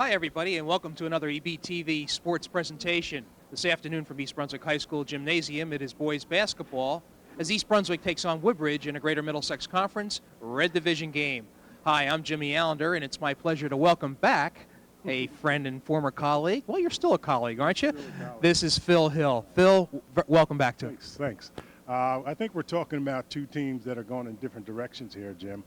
Hi, everybody, and welcome to another EBTV sports presentation. This afternoon from East Brunswick High School Gymnasium, it is boys basketball as East Brunswick takes on Woodbridge in a Greater Middlesex Conference Red Division game. Hi, I'm Jimmy Allinder, and it's my pleasure to welcome back a friend and former colleague. Well, you're still a colleague, aren't you? This is Phil Hill. Phil, welcome back to us. Thanks. I think we're talking about two teams that are going in different directions here, Jim.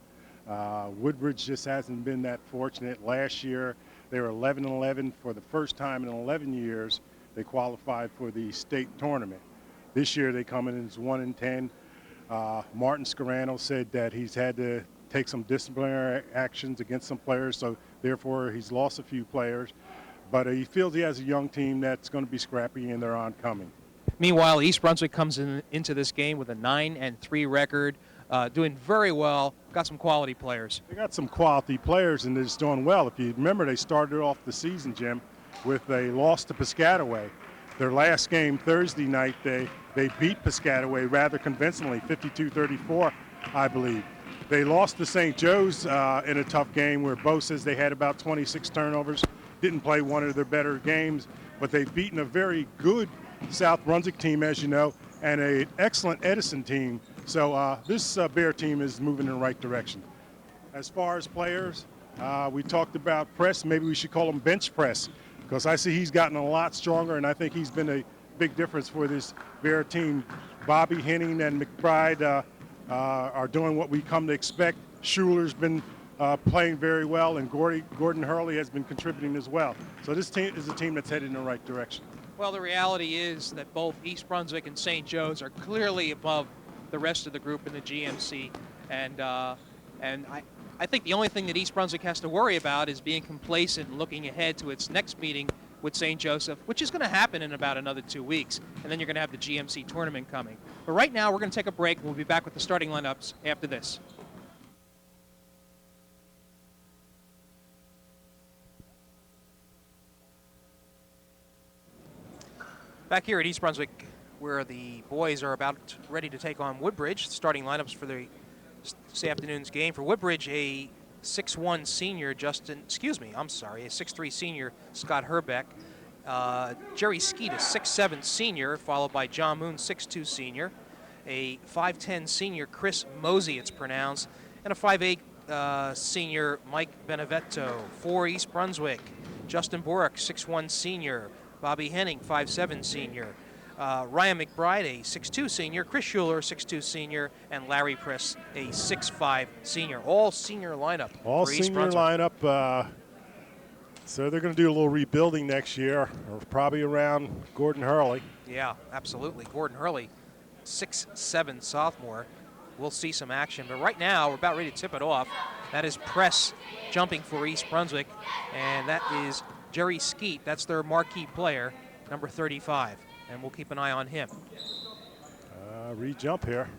Woodbridge just hasn't been that fortunate. Last year, they were 11-11 for the first time in 11 years. They qualified for the state tournament. This year, they come in as 1-10. Martin Scarano said that he's had to take some disciplinary actions against some players, so therefore he's lost a few players. But he feels he has a young team that's going to be scrappy, and they're oncoming. Meanwhile, East Brunswick comes into this game with a 9-3 record, doing very well. Got some quality players. They got some quality players, and they're just doing well. If you remember, they started off the season, Jim, with a loss to Piscataway. Their last game Thursday night, they beat Piscataway rather convincingly, 52-34, I believe. They lost to St. Joe's in a tough game where Bo says they had about 26 turnovers, didn't play one of their better games, but they've beaten a very good South Brunswick team, as you know, and an excellent Edison team. So this Bear team is moving in the right direction. As far as players, we talked about press. Maybe we should call him bench press, because I see he's gotten a lot stronger, and I think he's been a big difference for this Bear team. Bobby Henning and McBride are doing what we come to expect. Schuler's been playing very well, and Gordon Hurley has been contributing as well. So this team is a team that's headed in the right direction. Well, the reality is that both East Brunswick and St. Joe's are clearly above the rest of the group in the GMC, and I think the only thing that East Brunswick has to worry about is being complacent and looking ahead to its next meeting with St. Joseph, which is going to happen in about another 2 weeks, and then you're going to have the GMC tournament coming. But right now, we're going to take a break. We'll be back with the starting lineups after this. Back here at East Brunswick, where the boys are about ready to take on Woodbridge. Starting lineups for this afternoon's game. For Woodbridge, a 6'1 senior, a 6'3 senior, Scott Herbeck. Jerry Skeet, a 6'7 senior, followed by John Moon, 6'2 senior. A 5'10 senior, Chris Mosey, it's pronounced. And a 5'8 senior, Mike Benevetto. For East Brunswick, Justin Borick, 6'1 senior. Bobby Henning, 5'7 senior. Ryan McBride, a 6'2 senior. Chris Schuler, 6'2 senior. And Larry Press, a 6'5 senior. All senior lineup. All for East senior Brunswick. lineup. So they're going to do a little rebuilding next year, or probably around Gordon Hurley. Yeah, absolutely. Gordon Hurley, 6'7 sophomore. We'll see some action. But right now, we're about ready to tip it off. That is Press jumping for East Brunswick. And that is Jerry Skeet. That's their marquee player, number 35. And we'll keep an eye on him. Re-jump here.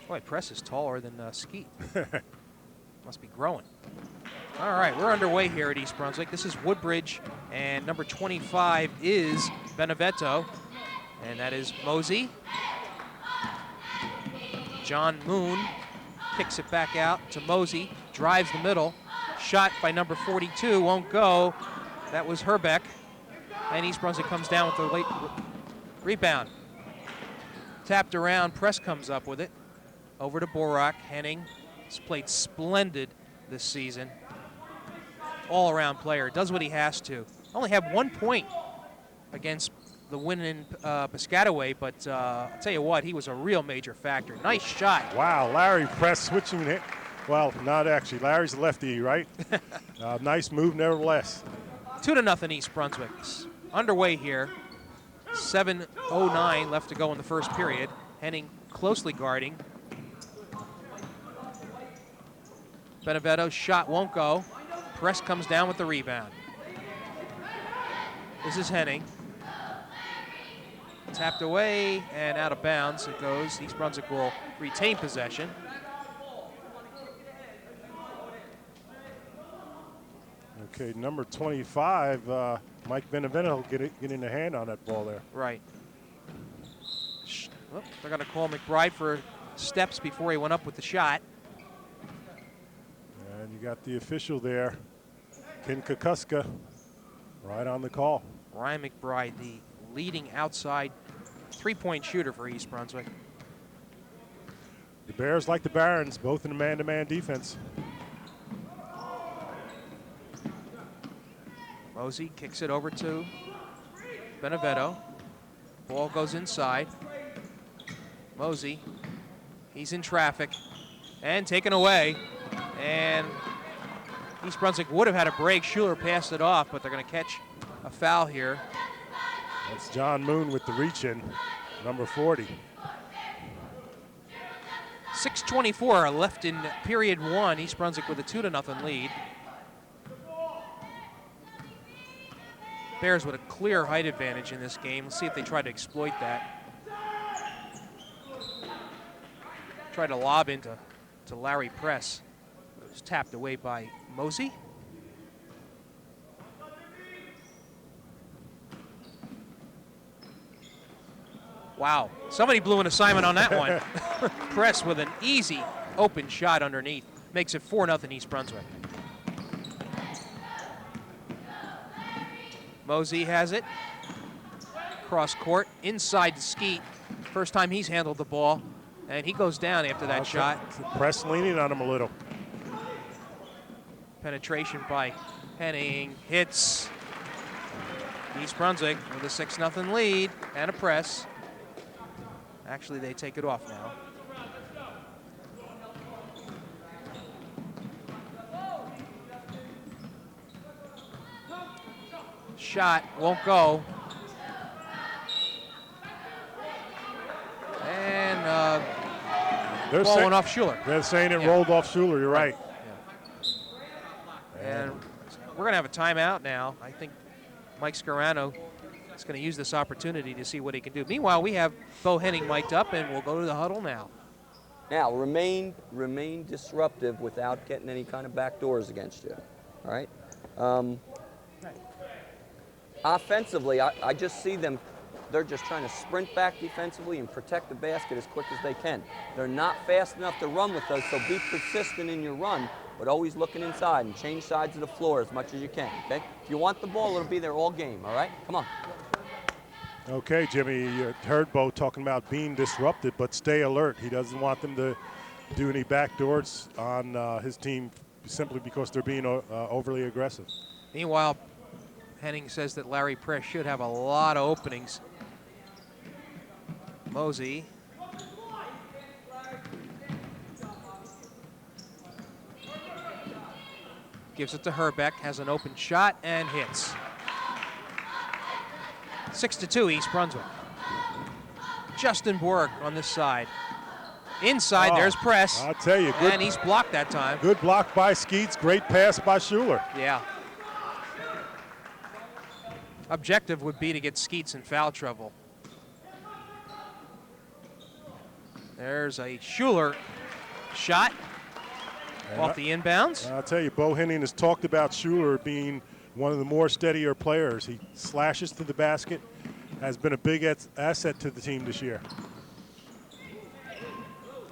Boy, Press is taller than Skeet. Must be growing. All right, we're underway here at East Brunswick. This is Woodbridge, and number 25 is Benevetto, and that is Mosey. John Moon kicks it back out to Mosey, drives the middle. Shot by number 42, won't go. That was Herbeck. And East Brunswick comes down with the late rebound. Tapped around, Press comes up with it. Over to Borak. Henning has played splendid this season. All-around player, does what he has to. Only had 1 point against the win in Piscataway, but I'll tell you what, he was a real major factor. Nice shot. Wow, Larry Press switching it. Well, not actually. Larry's a lefty, right? Nice move, nevertheless. 2-0 East Brunswick. Underway here. 7:09 left to go in the first period. Henning closely guarding. Benevetto's shot won't go. Press comes down with the rebound. This is Henning. Tapped away and out of bounds it goes. East Brunswick will retain possession. Okay, number 25, Mike Benevetto will get in the hand on that ball there. Right. Well, they're going to call McBride for steps before he went up with the shot. And you got the official there, Ken Kukuska, right on the call. Ryan McBride, the leading outside three-point shooter for East Brunswick. The Bears, like the Barons, both in a man-to-man defense. Mosey kicks it over to Benevento. Ball goes inside. Mosey, he's in traffic and taken away. And East Brunswick would have had a break. Schuler passed it off, but they're going to catch a foul here. That's John Moon with the reach-in, number 40. 6:24 left in period one. East Brunswick with a 2-0 lead. Bears with a clear height advantage in this game. Let's see if they try to exploit that. Try to lob into Larry Press. It was tapped away by Mosey. Wow, somebody blew an assignment on that one. Press with an easy open shot underneath. Makes it 4-0 East Brunswick. Mosey has it. Cross court, inside to Skeet. First time he's handled the ball, and he goes down after that shot. Press leaning on him a little. Penetration by Henning, hits. East Brunswick with a 6-0 lead and a press. Actually, they take it off now. Shot won't go. And ball went off Schuler. They're saying it rolled off Schuler, you're right. Yeah. And we're going to have a timeout now. I think Mike Scarano is going to use this opportunity to see what he can do. Meanwhile, we have Bo Henning mic'd up, and we'll go to the huddle now. Now, remain disruptive without getting any kind of back doors against you, all right? Offensively, I just see them, they're just trying to sprint back defensively and protect the basket as quick as they can. They're not fast enough to run with us, so be persistent in your run, but always looking inside and change sides of the floor as much as you can, okay? If you want the ball, it'll be there all game, all right? Come on. Okay, Jimmy, you heard Bo talking about being disrupted, but stay alert. He doesn't want them to do any backdoors on his team simply because they're being overly aggressive. Meanwhile, Henning says that Larry Press should have a lot of openings. Mosey. Gives it to Herbeck, has an open shot and hits. 6-2 East Brunswick. Justin Bork on this side. Inside, there's Press. I'll tell you, good, and he's blocked that time. Good block by Skeets, great pass by Schuler. Yeah. Objective would be to get Skeets in foul trouble. There's a Schuler shot off the inbounds. I'll tell you, Bo Henning has talked about Schuler being one of the more steadier players. He slashes to the basket, has been a big asset to the team this year.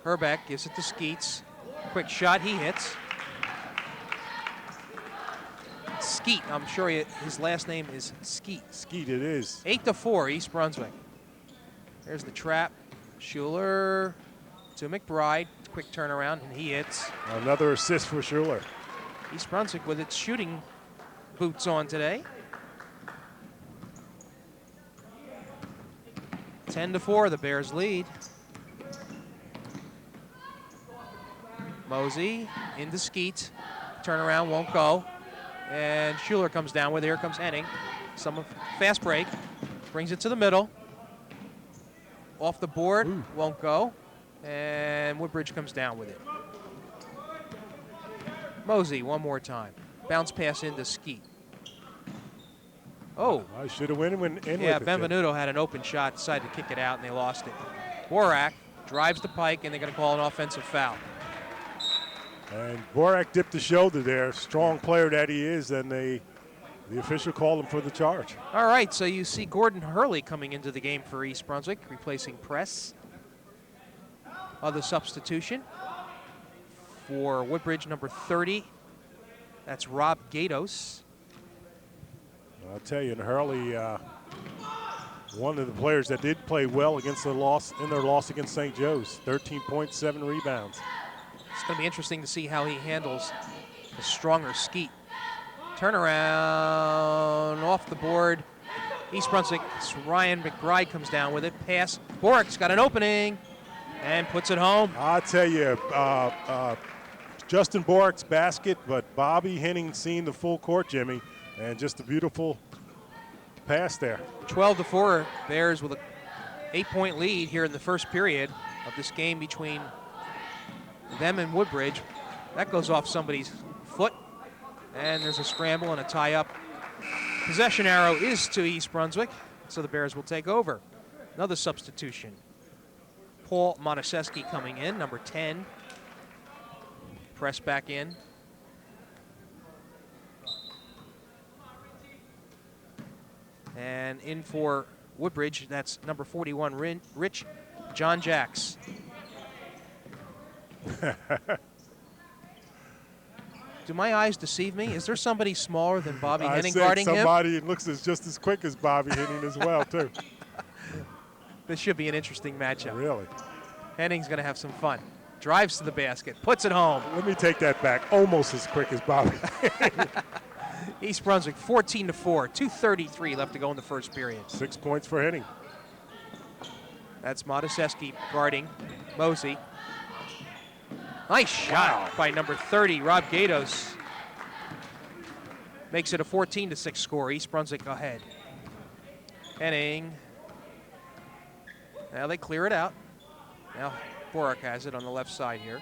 Herbeck gives it to Skeets. Quick shot, he hits. Skeet, I'm sure his last name is Skeet. Skeet it is. 8-4 East Brunswick. There's the trap. Schuler to McBride. Quick turnaround, and he hits. Another assist for Schuler. East Brunswick with its shooting boots on today. 10-4, the Bears lead. Mosey into Skeet. Turnaround won't go. And Schuler comes down with it. Here comes Henning. Some fast break. Brings it to the middle. Off the board. Ooh. Won't go. And Woodbridge comes down with it. Mosey one more time. Bounce pass into Skeet. Oh. I should have went in with it. Yeah, Benvenuto had an open shot, decided to kick it out, and they lost it. Borak drives the pike, and they're going to call an offensive foul. And Borak dipped the shoulder there. Strong player that he is, and the official called him for the charge. All right, so you see Gordon Hurley coming into the game for East Brunswick, replacing Press. Other substitution for Woodbridge, number 30, That's Rob Gatos. I'll tell you, and Hurley, one of the players that did play well against their loss against St. Joe's. 13 points, 7 rebounds. It's going to be interesting to see how he handles the stronger Skeet. Turnaround off the board. East Brunswick's Ryan McBride comes down with it. Pass. Borick's got an opening and puts it home. I'll tell you, Justin Borick's basket, but Bobby Henning seeing the full court, Jimmy, and just a beautiful pass there. 12-4, Bears with an 8-point lead here in the first period of this game between them and Woodbridge. That goes off somebody's foot, and there's a scramble and a tie-up. Possession arrow is to East Brunswick, so the Bears will take over. Another substitution. Paul Monaseski coming in, number 10. Press back in. And in for Woodbridge, that's number 41, Rich John Jacks. Do my eyes deceive me? Is there somebody smaller than Bobby Henning guarding him? Somebody looks just as quick as Bobby Henning as well, too. This should be an interesting matchup. Really? Henning's going to have some fun. Drives to the basket, puts it home. Let me take that back. Almost as quick as Bobby. East Brunswick 14-4, 2:33 left to go in the first period. 6 points for Henning. That's Modaseski guarding Mosey. Nice shot by number 30, Rob Gatos. Makes it a 14-6 score. East Brunswick ahead. Henning. Now they clear it out. Now Borick has it on the left side here.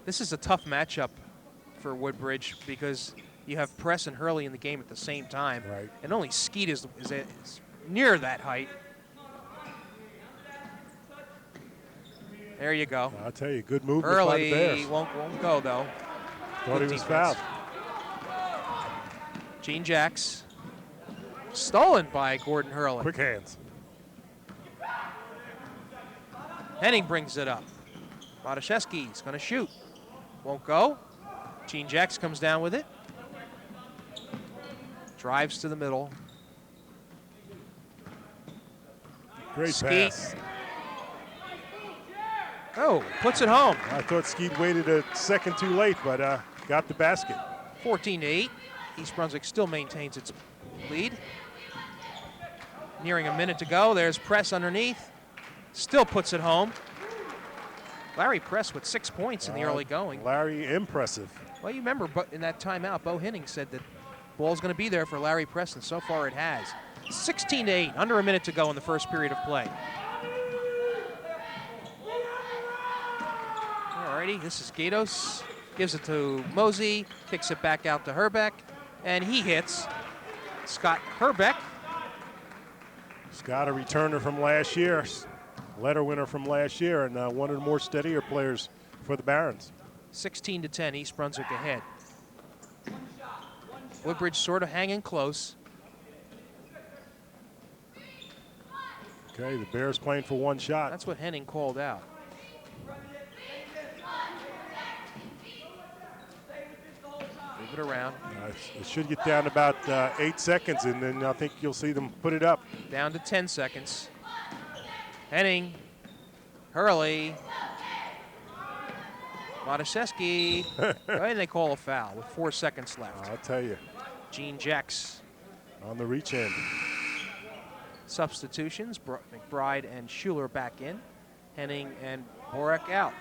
This is a tough matchup for Woodbridge because you have Press and Hurley in the game at the same time. Right. And only Skeet is near that height. There you go. I'll tell you, good movement by the Bears. Hurley won't go, though. Thought he was fouled. Gene Jacks. Stolen by Gordon Hurley. Quick hands. Henning brings it up. Modaseski's going to shoot. Won't go. Gene Jacks comes down with it. Drives to the middle. Great Skeet. pass. Oh, puts it home. I thought Skeet waited a second too late, but got the basket. 14-8. East Brunswick still maintains its lead. Nearing a minute to go. There's Press underneath. Still puts it home. Larry Press with 6 points in the early going. Larry, impressive. Well, you remember in that timeout, Bo Henning said that ball's going to be there for Larry Press, and so far it has. 16-8, under a minute to go in the first period of play. Alrighty, this is Gatos. Gives it to Mosey, kicks it back out to Herbeck, and he hits Scott Herbeck. Scott, a returner from last year, letter winner from last year, and one of the more steadier players for the Barons. 16-10, East Brunswick ahead. Woodbridge sort of hanging close. Okay, the Bears playing for one shot. That's what Henning called out. Move it around. It should get down to about 8 seconds, and then I think you'll see them put it up. Down to 10 seconds. Henning, Hurley, Modaseski, and they call a foul with 4 seconds left. I'll tell you. Gene Jacks. On the reach end. Substitutions, McBride and Schuler back in. Henning and Borick out.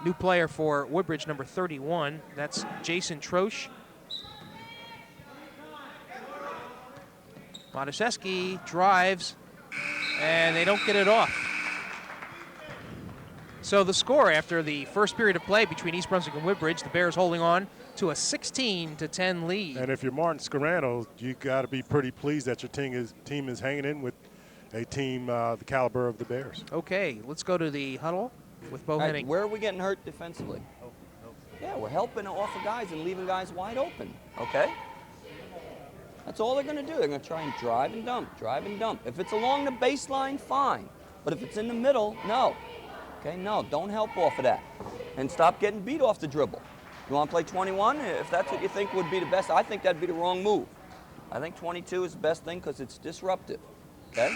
New player for Woodbridge, number 31. That's Jason Troche. Modaseski drives, and they don't get it off. So the score after the first period of play between East Brunswick and Woodbridge, the Bears holding on to a 16-10 lead. And if you're Martin Scarano, you got to be pretty pleased that your team is hanging in with a team the caliber of the Bears. Okay, let's go to the huddle with Bo Henning. Where are we getting hurt defensively? Yeah, we're helping off of guys and leaving guys wide open, okay? That's all they're going to do. They're going to try and drive and dump, drive and dump. If it's along the baseline, fine. But if it's in the middle, no. Okay, no, don't help off of that. And stop getting beat off the dribble. You want to play 21? If that's what you think would be the best, I think that'd be the wrong move. I think 22 is the best thing because it's disruptive. Okay?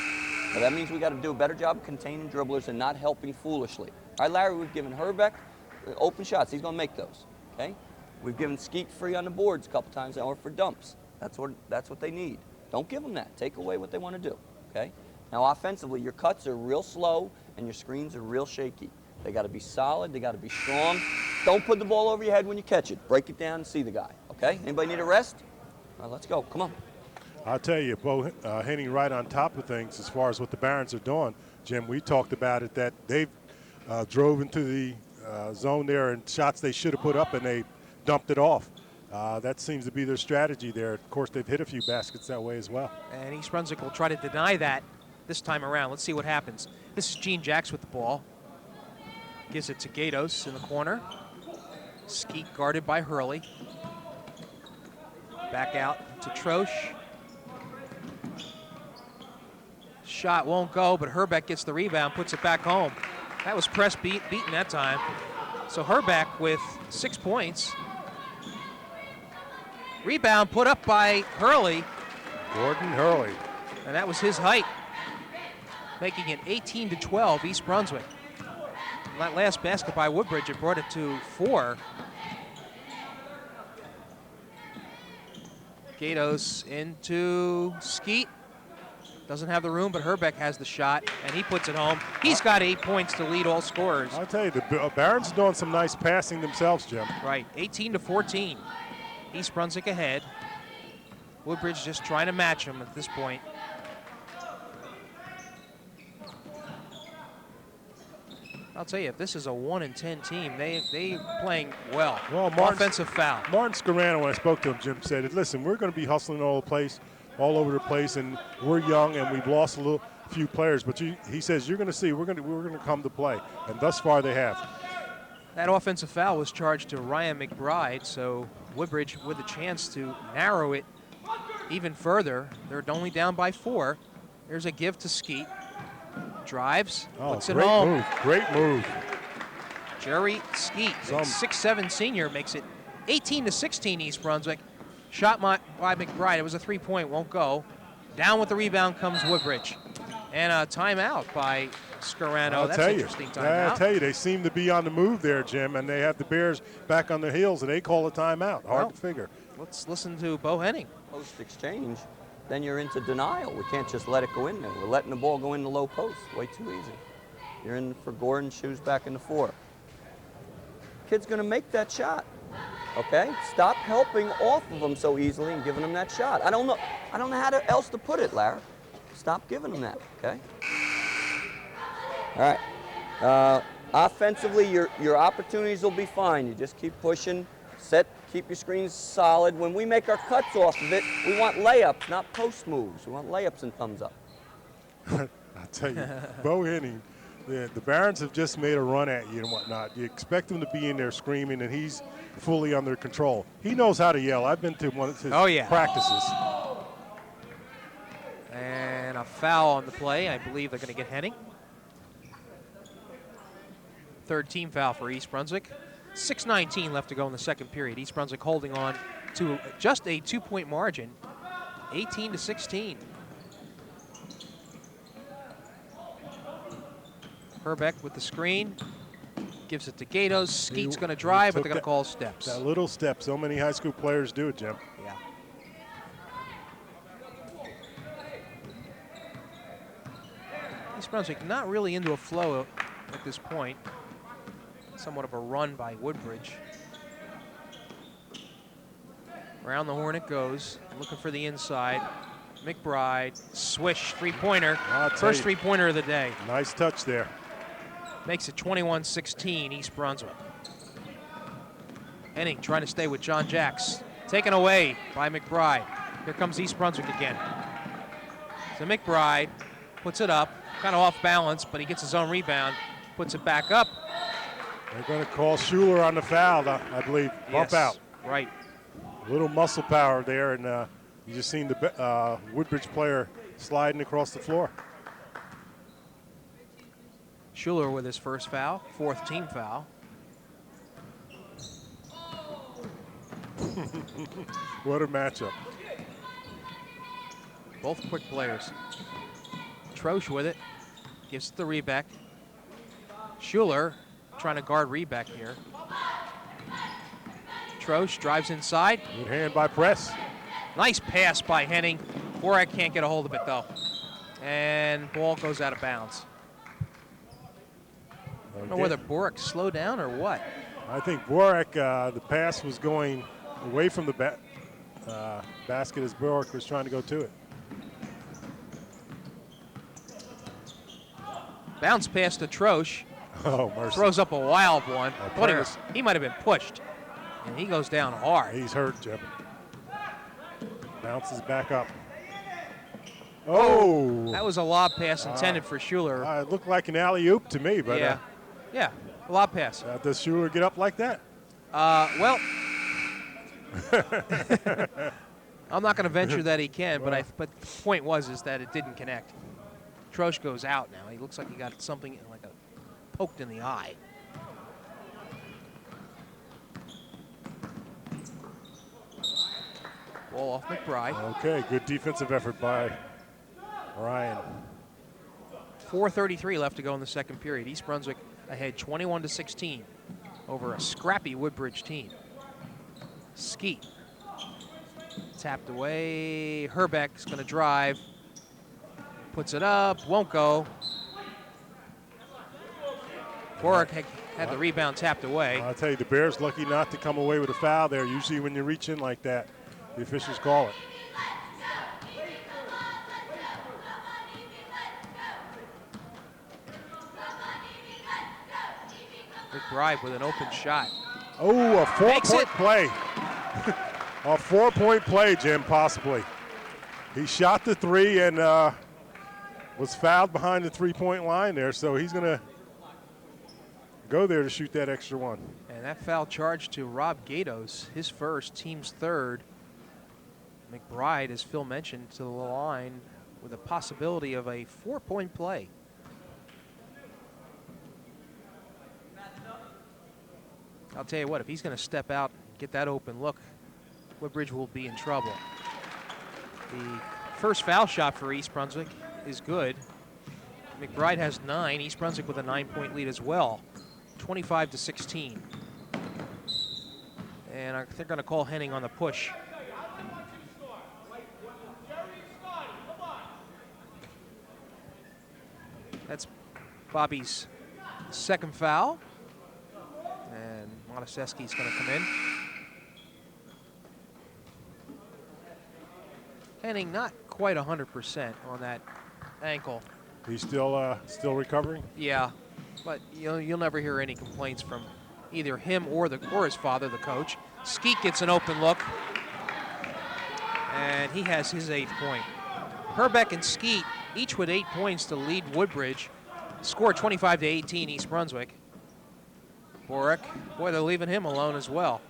So that means we got to do a better job of containing dribblers and not helping foolishly. All right, Larry, we've given Herbeck open shots. He's going to make those. Okay? We've given Skeet free on the boards a couple times or for dumps. That's what they need. Don't give them that. Take away what they want to do. Okay? Now, offensively, your cuts are real slow and your screens are real shaky. They got to be solid. They got to be strong. Don't put the ball over your head when you catch it. Break it down and see the guy. Okay? Anybody need a rest? All right, let's go. Come on. I'll tell you, Bo Henning right on top of things as far as what the Barons are doing. Jim, we talked about it, that they've drove into the zone there and shots they should have put up and they dumped it off. That seems to be their strategy there. Of course, they've hit a few baskets that way as well. And East Brunswick will try to deny that this time around. Let's see what happens. This is Gene Jacks with the ball. Gives it to Gatos in the corner. Skeet guarded by Hurley. Back out to Troche. Shot won't go, but Herbeck gets the rebound, puts it back home. That was press beaten that time. So Herbeck with 6 points. Rebound put up by Hurley. Gordon Hurley. And that was his height, making it 18-12 East Brunswick. That last basket by Woodbridge, it brought it to 4. Gatos into Skeet. Doesn't have the room, but Herbeck has the shot, and he puts it home. He's got 8 points to lead all scorers. I'll tell you, the Barons are doing some nice passing themselves, Jim. Right, 18-14. East Brunswick ahead. Woodbridge just trying to match him at this point. I'll tell you, if this is a 1-10 team, they playing well. Offensive foul. Martin Scarano, when I spoke to him, Jim said, listen, we're going to be hustling all over the place, and we're young and we've lost a few players. But he says, you're going to see, we're going to come to play, and thus far they have. That offensive foul was charged to Ryan McBride, so Woodbridge with a chance to narrow it even further. They're only down by 4. There's a give to Skeet. Drives, puts it home. Great move. Jerry Skeet, 6'7" senior, makes it 18-16 East Brunswick. Shot by McBride. It was a 3-point, won't go. Down with the rebound comes Woodbridge. And a timeout by Scarano. That's an interesting timeout. I'll tell you, they seem to be on the move there, Jim, and they have the Bears back on their heels, and they call a timeout. Hard to figure. Let's listen to Bo Henning. Post-exchange, then you're into denial. We can't just let it go in there. We're letting the ball go in the low post. Way too easy. You're in for Gordon, shoes back in the 4. Kid's going to make that shot. Okay? Stop helping off of them so easily and giving them that shot. I don't know how else to put it, Larry. Stop giving them that, okay? All right. Offensively, your opportunities will be fine. You just keep pushing, keep your screens solid. When we make our cuts off of it, we want layups, not post moves. We want layups and thumbs up. I'll tell you, Bo Henning, the Barons have just made a run at you and whatnot. You expect him to be in there screaming, and he's fully under control. He knows how to yell. I've been to one of his practices. And a foul on the play. I believe they're going to get Henning. Third team foul for East Brunswick. 6:19 left to go in the second period. East Brunswick holding on to just a 2-point margin, 18-16. Herbeck with the screen, gives it to Gatos. Skeet's going to drive, but they're going to call steps. That little step. So many high school players do it, Jim. Yeah. East Brunswick not really into a flow at this point. Somewhat of a run by Woodbridge. Around the horn it goes. Looking for the inside. McBride, swish, three-pointer. First three-pointer of the day. Nice touch there. Makes it 21-16 East Brunswick. Henning trying to stay with John Jacks. Taken away by McBride. Here comes East Brunswick again. So McBride puts it up. Kind of off balance, but he gets his own rebound. Puts it back up. They're going to call Schuler on the foul, I believe. Bump out. Right. A little muscle power there, and you just seen the Woodbridge player sliding across the floor. Schuler with his first foul, 4th team foul. What a matchup. Both quick players. Troche with it, gives it to Rebeck. Schuler trying to guard Rebeck here. Troche drives inside. Good hand by Press. Nice pass by Henning. Borak can't get a hold of it though. And ball goes out of bounds. I don't know whether Borak slowed down or what. I think Borak, the pass was going away from the basket as Borak was trying to go to it. Bounce pass to Troche. Oh, mercy. Throws up a wild one. Oh, He might have been pushed. And he goes down hard. He's hurt, Jim. Bounces back up. Oh! That was a lob pass intended for Schuler. It looked like an alley-oop to me, but yeah, a lob pass. does Schuler get up like that? Well, I'm not going to venture that he can, but the point is that it didn't connect. Troche goes out now. He looks like he got something like poked in the eye. Ball off McBride. Okay, good defensive effort by Ryan. 4:33 left to go in the second period. East Brunswick ahead 21-16 over a scrappy Woodbridge team. Skeet tapped away. Herbeck's going to drive. Puts it up. Won't go. Borak had the rebound tapped away. I'll tell you, the Bears lucky not to come away with a foul there. Usually when you reach in like that, the officials call it. McBride with an open shot. Oh, a 4-point play. A 4-point play, Jim, possibly. He shot the three and was fouled behind the 3-point line there, so he's going to go there to shoot that extra one. And that foul charge to Rob Gatos, his first, team's third. McBride, as Phil mentioned, to the line with a possibility of a 4-point play. I'll tell you what, if he's going to step out and get that open look, Woodbridge will be in trouble. The first foul shot for East Brunswick is good. McBride has 9. East Brunswick with a 9-point lead as well, 25-16. And they're going to call Henning on the push. That's Bobby's second foul. And Montesesqui's going to come in. Henning not quite 100% on that ankle. He's still recovering? Yeah, but you'll never hear any complaints from either him or his father, the coach. Skeet gets an open look, and he has his 8th point. Herbeck and Skeet, each with 8 points to lead Woodbridge. Score 25-18 East Brunswick. Borak, boy, they're leaving him alone as well.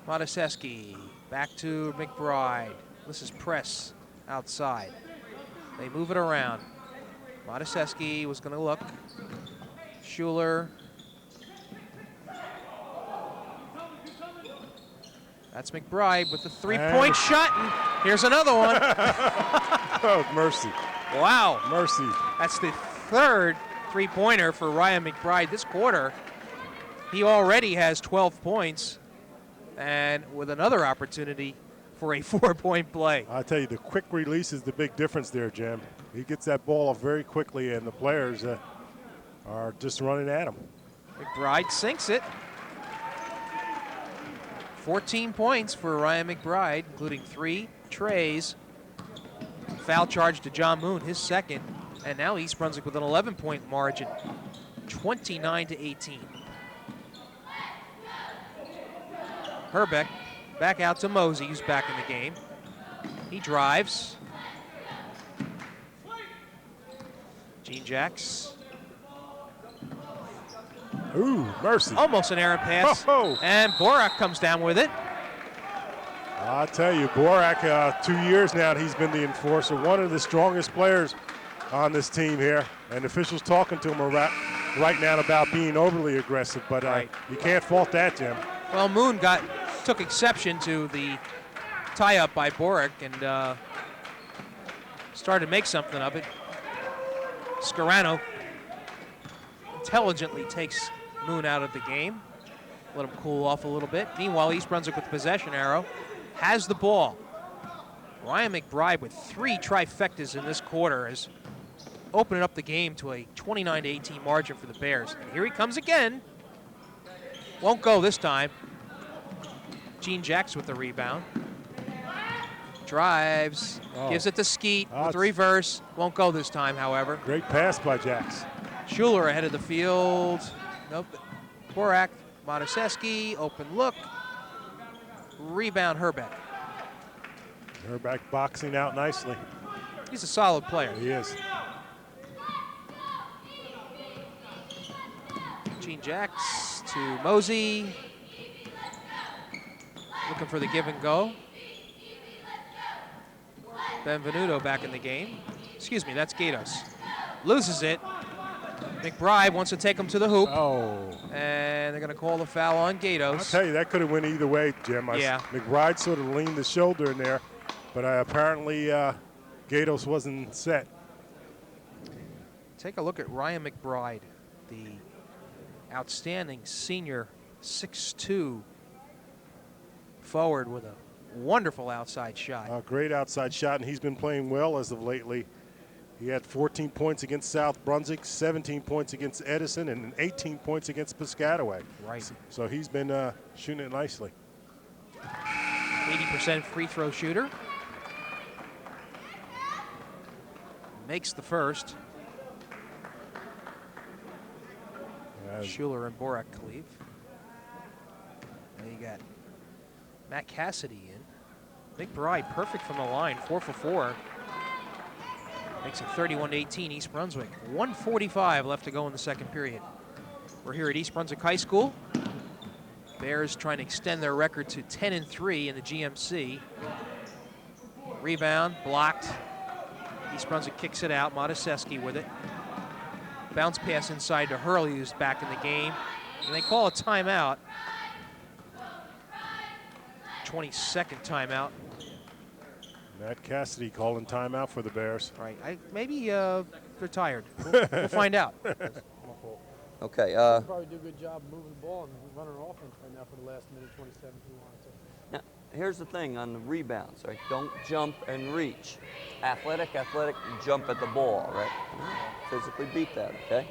Monteseschi back to McBride. This is press outside. They move it around. Monteseschi was going to look. Schuler. That's McBride with the 3-point shot. And here's another one. Oh, mercy. Wow. Mercy. That's the 3rd 3-pointer for Ryan McBride this quarter. He already has 12 points and with another opportunity for a 4-point play. I'll tell you, the quick release is the big difference there, Jim. He gets that ball off very quickly, and the players are just running at him. McBride sinks it. 14 points for Ryan McBride, including 3 trays. Foul charge to John Moon, his second. And now East Brunswick with an 11-point margin, 29-18. Herbeck back out to Mosey, who's back in the game. He drives. Gene Jacks. Ooh, mercy. Almost an errant pass. Oh. And Borak comes down with it. I'll tell you, Borak, 2 years now, he's been the enforcer, one of the strongest players on this team here, and officials talking to him right now about being overly aggressive, but you can't fault that, Jim. Well, Moon took exception to the tie-up by Boric and started to make something of it. Scarano intelligently takes Moon out of the game. Let him cool off a little bit. Meanwhile, East Brunswick with the possession arrow has the ball. Ryan McBride with 3 trifectas in this quarter is opening up the game to a 29-18 margin for the Bears. And here he comes again. Won't go this time. Gene Jacks with the rebound. Drives, gives it to Skeet with the reverse. Won't go this time, however. Great pass by Jacks. Schuler ahead of the field. Nope. Borak, Mataseski, open look. Rebound, Herbeck. Herbeck boxing out nicely. He's a solid player. He is. Gene Jacks to Mosey. Looking for the give and go. Benvenuto back in the game. Excuse me, that's Gatos. Loses it. McBride wants to take him to the hoop. And they're going to call the foul on Gatos. I'll tell you, that could have went either way, Jim. McBride sort of leaned the shoulder in there, but apparently Gatos wasn't set. Take a look at Ryan McBride, the outstanding senior 6'2" forward with a wonderful outside shot. A great outside shot, and he's been playing well as of lately. He had 14 points against South Brunswick, 17 points against Edison, and 18 points against Piscataway. Right. So he's been shooting it nicely. 80% free throw shooter. Makes the first. Schuler and Borak leave. Now you got Matt Cassidy in. McBride perfect from the line, 4 for 4. Makes it 31-18 East Brunswick. 1:45 left to go in the second period. We're here at East Brunswick High School. Bears trying to extend their record to 10-3 in the GMC. Rebound, blocked. East Brunswick kicks it out. Mataseski with it. Bounce pass inside to Hurley, who's back in the game. And they call a timeout. 22nd timeout. Matt Cassidy calling timeout for the Bears. Right. Maybe they're tired. We'll find out. Okay. Probably do a good job moving the ball and running our offense right now for the last minute 27 if we wanted to. Now, here's the thing on the rebounds, right? Don't jump and reach. Athletic, and jump at the ball, right? Physically beat that, okay?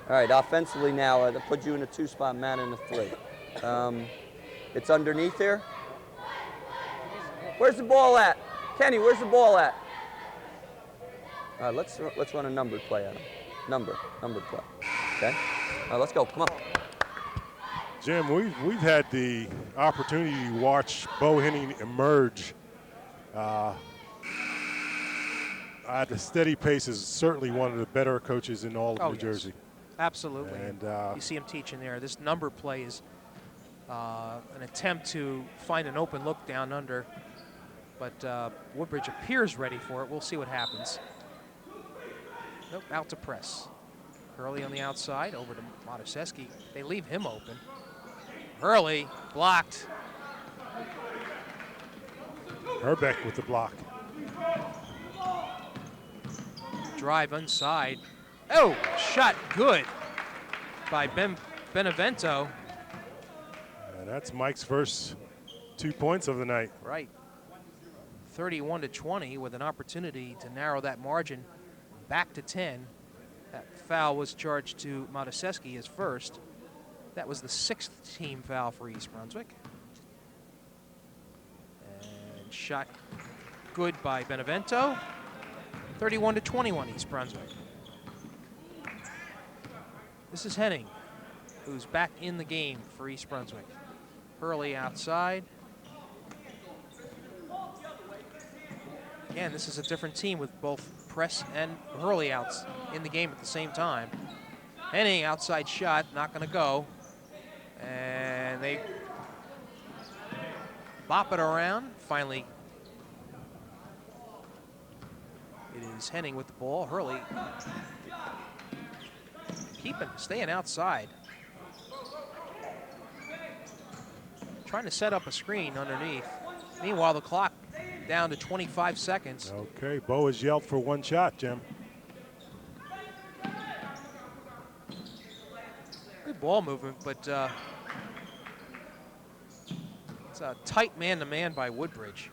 All right, offensively now, they put you in a 2-spot, man in a 3. It's underneath here. Where's the ball at? Kenny, where's the ball at? All right, let's run a numbered play at him. Numbered play. Okay? All right, let's go. Come on. Jim, we've had the opportunity to watch Bo Henning emerge at a steady pace as certainly one of the better coaches in all of New Jersey. Absolutely. And you see him teaching there. This number play is an attempt to find an open look down under, but Woodbridge appears ready for it. We'll see what happens. Nope, out to press. Hurley on the outside, over to Mataseski. They leave him open. Hurley blocked. Herbeck with the block. Drive inside. Oh, shot good by Benevento. And that's Mike's first 2 points of the night. Right. 31-20 with an opportunity to narrow that margin back to 10. That foul was charged to Mataseski as first. That was the 6th team foul for East Brunswick. And shot good by Benevento. 31-21 East Brunswick. This is Henning, who's back in the game for East Brunswick. Hurley outside. Again, this is a different team with both Press and Hurley outs in the game at the same time. Henning, outside shot, not going to go. And they bop it around. Finally, it is Henning with the ball. Hurley staying outside. Trying to set up a screen underneath. Meanwhile, the clock down to 25 seconds. Okay, Bo has yelled for one shot, Jim. Good ball movement, but it's a tight man-to-man by Woodbridge.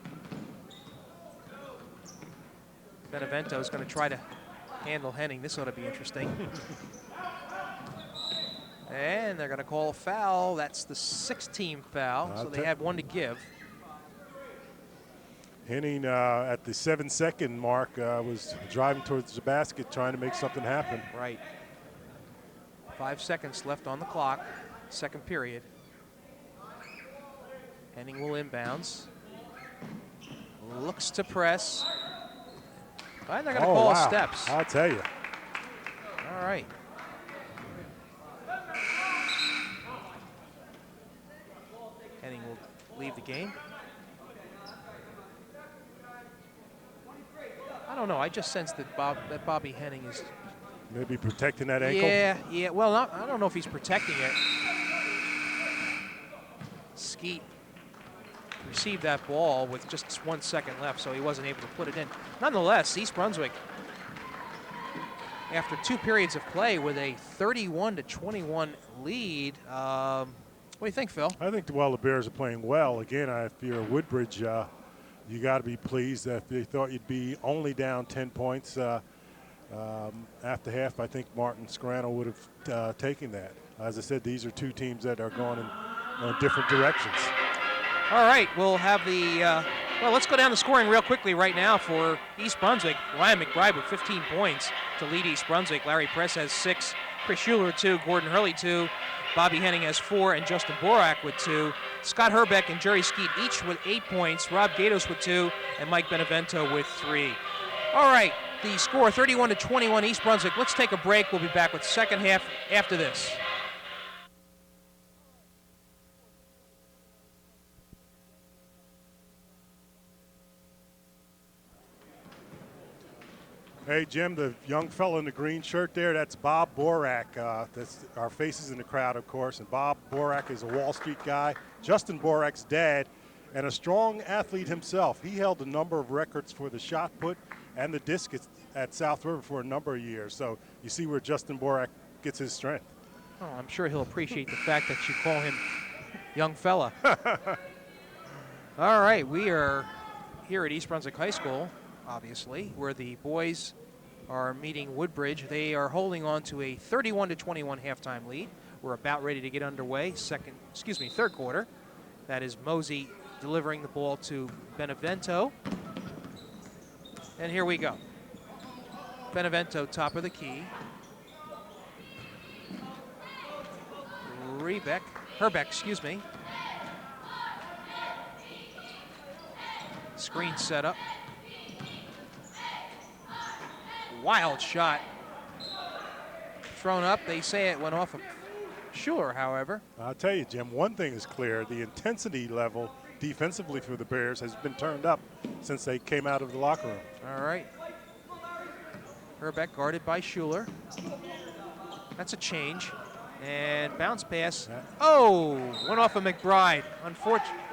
Benevento is going to try to handle Henning. This ought to be interesting. And they're going to call a foul. That's the 6th-team foul, so they have one to give. Henning at the 7-second mark was driving towards the basket trying to make something happen. Right. 5 seconds left on the clock, second period. Henning will inbounds. Looks to press. And they're going to call steps. I'll tell you. All right. Henning will leave the game. I don't know. I just sense that Bobby Henning is maybe protecting that ankle. Yeah. Well, I don't know if he's protecting it. Skeet received that ball with just 1 second left, so he wasn't able to put it in. Nonetheless, East Brunswick, after 2 periods of play with a 31-21 lead. What do you think, Phil? I think the Bears are playing well. Again, if you're Woodbridge, you got to be pleased that if they thought you'd be only down 10 points after half, I think Martin Scarano would have taken that. As I said, these are 2 teams that are going in different directions. All right, we'll have the, well, let's go down the scoring real quickly right now for East Brunswick. Ryan McBride with 15 points to lead East Brunswick. Larry Press has 6, Chris Schuler 2, Gordon Hurley 2, Bobby Henning has 4, and Justin Borak with 2. Scott Herbeck and Jerry Skeet each with 8 points, Rob Gatos with 2, and Mike Benevento with 3. All right, the score 31-21 East Brunswick. Let's take a break. We'll be back with the second half after this. Hey, Jim, the young fellow in the green shirt there, that's Bob Borak. That's our faces in the crowd, of course. And Bob Borak is a Wall Street guy, Justin Borak's dad, and a strong athlete himself. He held a number of records for the shot put and the discus at South River for a number of years. So you see where Justin Borak gets his strength. Oh, I'm sure he'll appreciate the fact that you call him young fella. All right, we are here at East Brunswick High School, obviously, where the boys are meeting Woodbridge. They are holding on to a 31-21 halftime lead. We're about ready to get underway. Third quarter. That is Mosey delivering the ball to Benevento. And here we go. Benevento, top of the key. Herbeck, excuse me. Screen set up. Wild shot. Thrown up. They say it went off of Schuler, however. I'll tell you, Jim, one thing is clear. The intensity level defensively for the Bears has been turned up since they came out of the locker room. All right. Herbeck guarded by Schuler. That's a change. And bounce pass. Oh, went off of McBride. Unfortunately,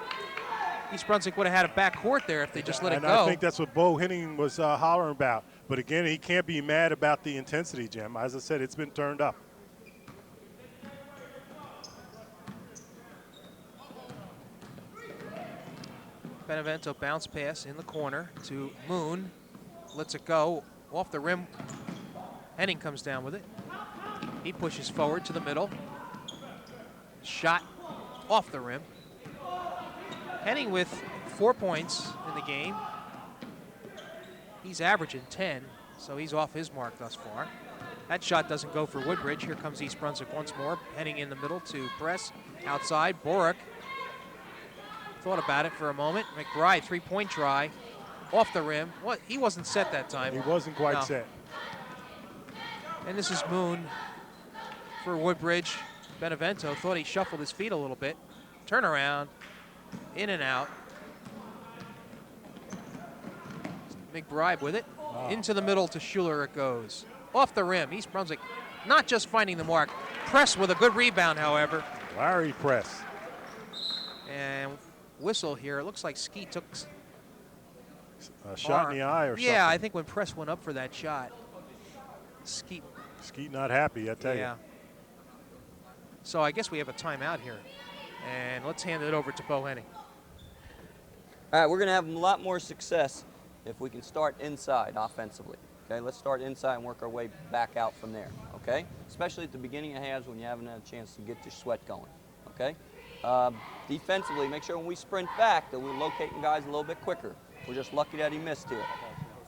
East Brunswick would have had a back court there if they just let it go. I think that's what Bo Henning was hollering about. But again, he can't be mad about the intensity, Jim. As I said, it's been turned up. Benevento bounce pass in the corner to Moon. Lets it go off the rim. Henning comes down with it. He pushes forward to the middle. Shot off the rim. Henning with 4 points in the game. He's averaging 10, so he's off his mark thus far. That shot doesn't go for Woodbridge. Here comes East Brunswick once more. Henning in the middle to press. Outside, Borak thought about it for a moment. McBride, three-point try. Off the rim. What? He wasn't set that time. He wasn't quite set. And this is Moon for Woodbridge. Benevento thought he shuffled his feet a little bit. Turnaround, in and out. McBride with it. Into the middle to Schuler it goes. Off the rim. East Brunswick not just finding the mark. Press with a good rebound, however. Larry Press. And whistle here. It looks like Skeet took A shot in the eye or something. Yeah, I think when Press went up for that shot, Skeet not happy, I tell you. Yeah. So I guess we have a timeout here. And let's hand it over to Bo Henning. All right, we're going to have a lot more success if we can start inside offensively. Okay, let's start inside and work our way back out from there. Okay, especially at the beginning of halves when you haven't had a chance to get your sweat going. Okay, defensively, make sure when we sprint back that we're locating guys a little bit quicker. We're just lucky that he missed here.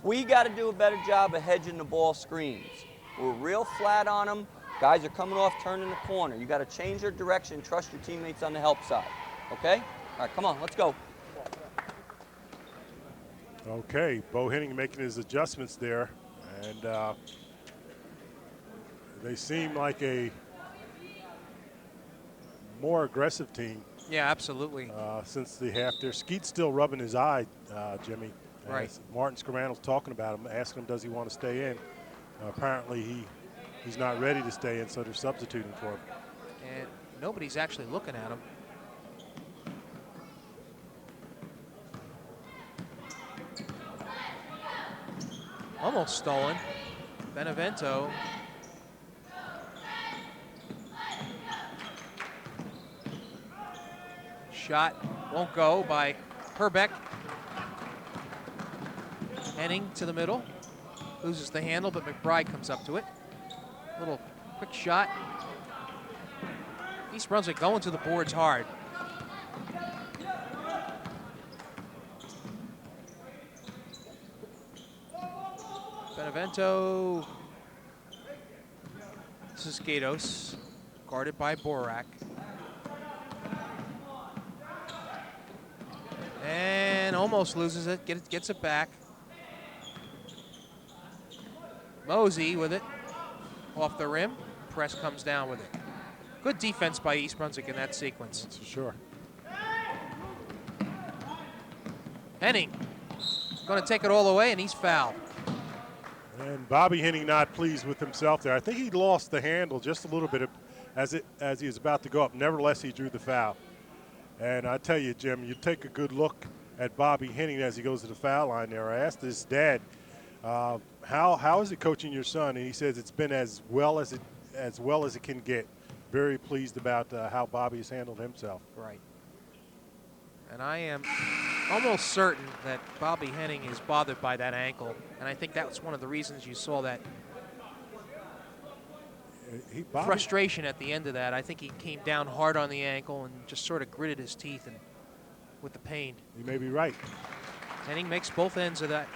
We got to do a better job of hedging the ball screens. We're real flat on them. Guys are coming off, turning the corner. You got to change your direction. Trust your teammates on the help side. Okay? All right, come on, let's go. Okay, Bo Henning making his adjustments there, and they seem like a more aggressive team. Yeah, absolutely. Since the half there. Skeet's still rubbing his eye, Jimmy. Right. Martin Scramano's talking about him, asking him does he want to stay in. Apparently he's not ready to stay in, so they're substituting for him. And nobody's actually looking at him. Almost stolen. Benevento. Shot won't go by Herbeck. Henning to the middle. Loses the handle, but McBride comes up to it. Little quick shot. East Brunswick going to the boards hard. Benevento. This is Gatos, guarded by Borak. And almost loses it, gets it back. Mosey with it, off the rim. Press comes down with it. Good defense by East Brunswick in that sequence. That's for sure. Henning going to take it all the way, and he's fouled. And Bobby Henning not pleased with himself there. I think he lost the handle just a little bit as he was about to go up. Nevertheless, he drew the foul. And I tell you, Jim, you take a good look at Bobby Henning as he goes to the foul line there. I asked his dad, how is it coaching your son? And he says it's been as well as it can get. Very pleased about how Bobby's handled himself. Right. And I am almost certain that Bobby Henning is bothered by that ankle. And I think that was one of the reasons you saw that frustration at the end of that. I think he came down hard on the ankle and just sort of gritted his teeth and with the pain. You may be right. Henning makes both ends of that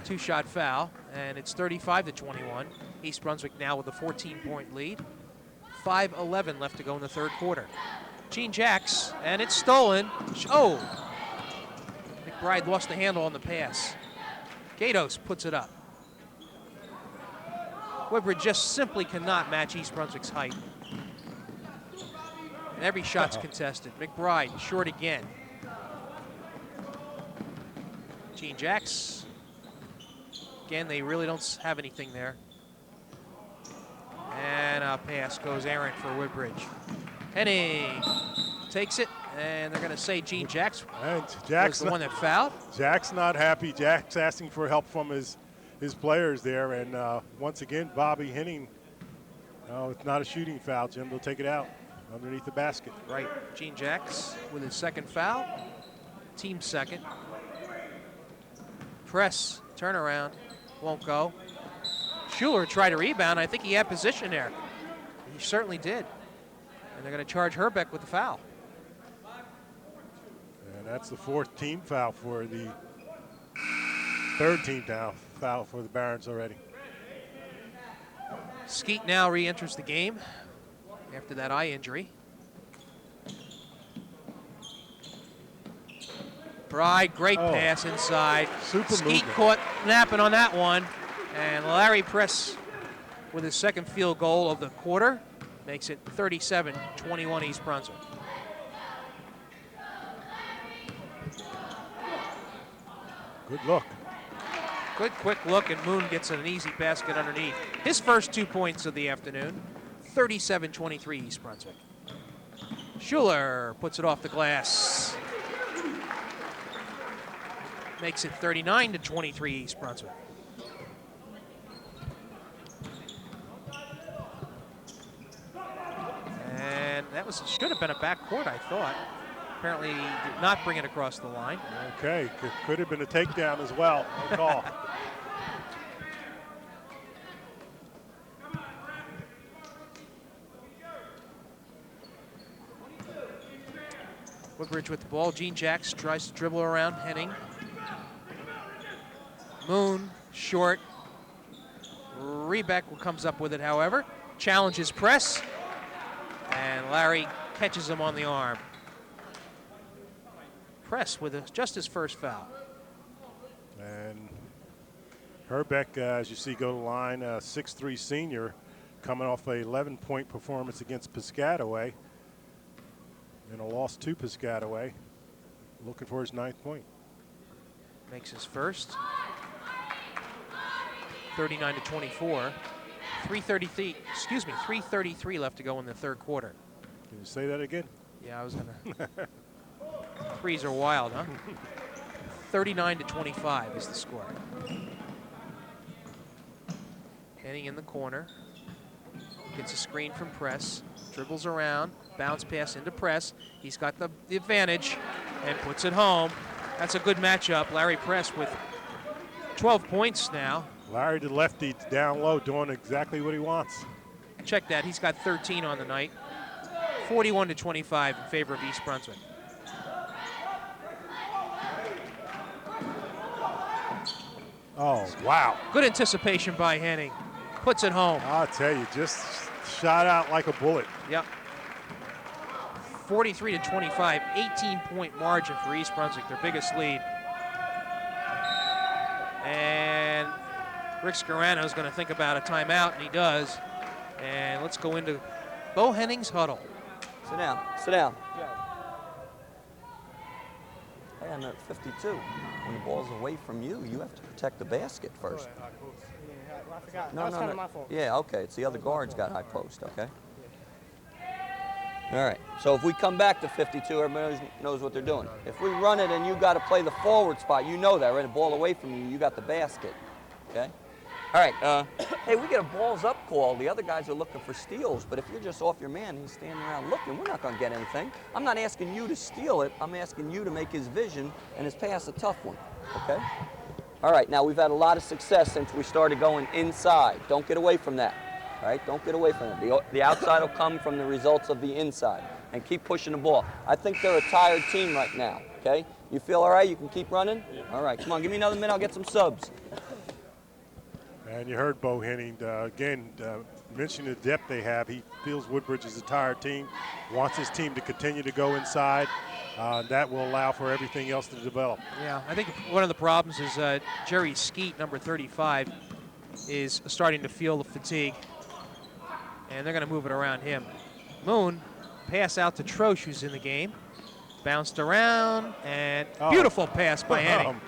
two-shot foul, and it's 35-21. East Brunswick now with a 14-point lead. 5:11 left to go in the third quarter. Gene Jacks, and it's stolen. Oh! McBride lost the handle on the pass. Gatos puts it up. Woodbridge just simply cannot match East Brunswick's height. And every shot's contested. McBride short again. Gene Jacks. Again, they really don't have anything there. And a pass goes errant for Woodbridge. Henning takes it, and they're going to say Gene Jacks was the one that fouled. Jack's not happy. Jack's asking for help from his players there, and once again, Bobby Henning. No, it's not a shooting foul, Jim. They'll take it out underneath the basket. Right. Gene Jacks with his second foul. Team second. Press, turnaround, won't go. Schuler tried to rebound. I think he had position there. He certainly did. And they're going to charge Herbeck with the foul. And that's the fourth team foul for the third team foul for the Barons already. Skeet now re-enters the game after that eye injury. Bride, great pass inside. Super Skeet movement. caught napping on that one. And Larry Press with his second field goal of the quarter makes it 37-21 East Brunswick. Good look. Good quick look, and Moon gets an easy basket underneath. His first 2 points of the afternoon, 37-23 East Brunswick. Schuler puts it off the glass. Makes it 39-23 East Brunswick. And that should have been a backcourt, I thought. Apparently he did not bring it across the line. Okay, could have been a takedown as well. No call. Woodbridge with the ball. Gene Jacks tries to dribble around Henning. Moon, short. Rebeck comes up with it, however. Challenges press. And Larry catches him on the arm. Press with just his first foul. And Herbeck, as you see, go to the line, 6'3" senior, coming off a 11-point performance against Piscataway. And a loss to Piscataway, looking for his 9th point. Makes his first. 39-24. 3:33 left to go in the third quarter. Can you say that again? Yeah, I was gonna. Threes are wild, huh? 39-25 is the score. Henning in the corner. Gets a screen from press. Dribbles around. Bounce pass into press. He's got the advantage and puts it home. That's a good matchup. Larry Press with 12 points now. Larry, the lefty, down low, doing exactly what he wants. Check that. He's got 13 on the night. 41-25 in favor of East Brunswick. Oh, wow. Good anticipation by Henning. Puts it home. I'll tell you, just shot out like a bullet. Yep. 43-25, 18-point margin for East Brunswick, their biggest lead. And Rick Scarano is going to think about a timeout, and he does. And let's go into Bo Henning's huddle. Sit down. Sit down. Hey, I'm at 52. When the ball's away from you, you have to protect the basket first. I forgot. No, That's no, kind no. of my fault. Yeah, okay. It's the other guard's got high post, okay? All right. So if we come back to 52, everybody knows what they're doing. If we run it and you got to play the forward spot, you know that, right? The ball away from you, you got the basket, okay? All right. Hey, we get a balls up call. The other guys are looking for steals, but if you're just off your man, he's standing around looking, we're not going to get anything. I'm not asking you to steal it. I'm asking you to make his vision and his pass a tough one, okay? All right. Now, we've had a lot of success since we started going inside. Don't get away from that. All right, don't get away from it. The outside will come from the results of the inside, and keep pushing the ball. I think they're a tired team right now, okay? You feel all right? You can keep running? Yeah. All right, come on, give me another minute. I'll get some subs. And you heard Bo Henning, again, mentioning the depth they have. He feels Woodbridge is a tired team, wants his team to continue to go inside. That will allow for everything else to develop. Yeah, I think one of the problems is Jerry Skeet, number 35, is starting to feel the fatigue. And they're going to move it around him. Moon, pass out to Troche, who's in the game. Bounced around, and beautiful pass by Henning.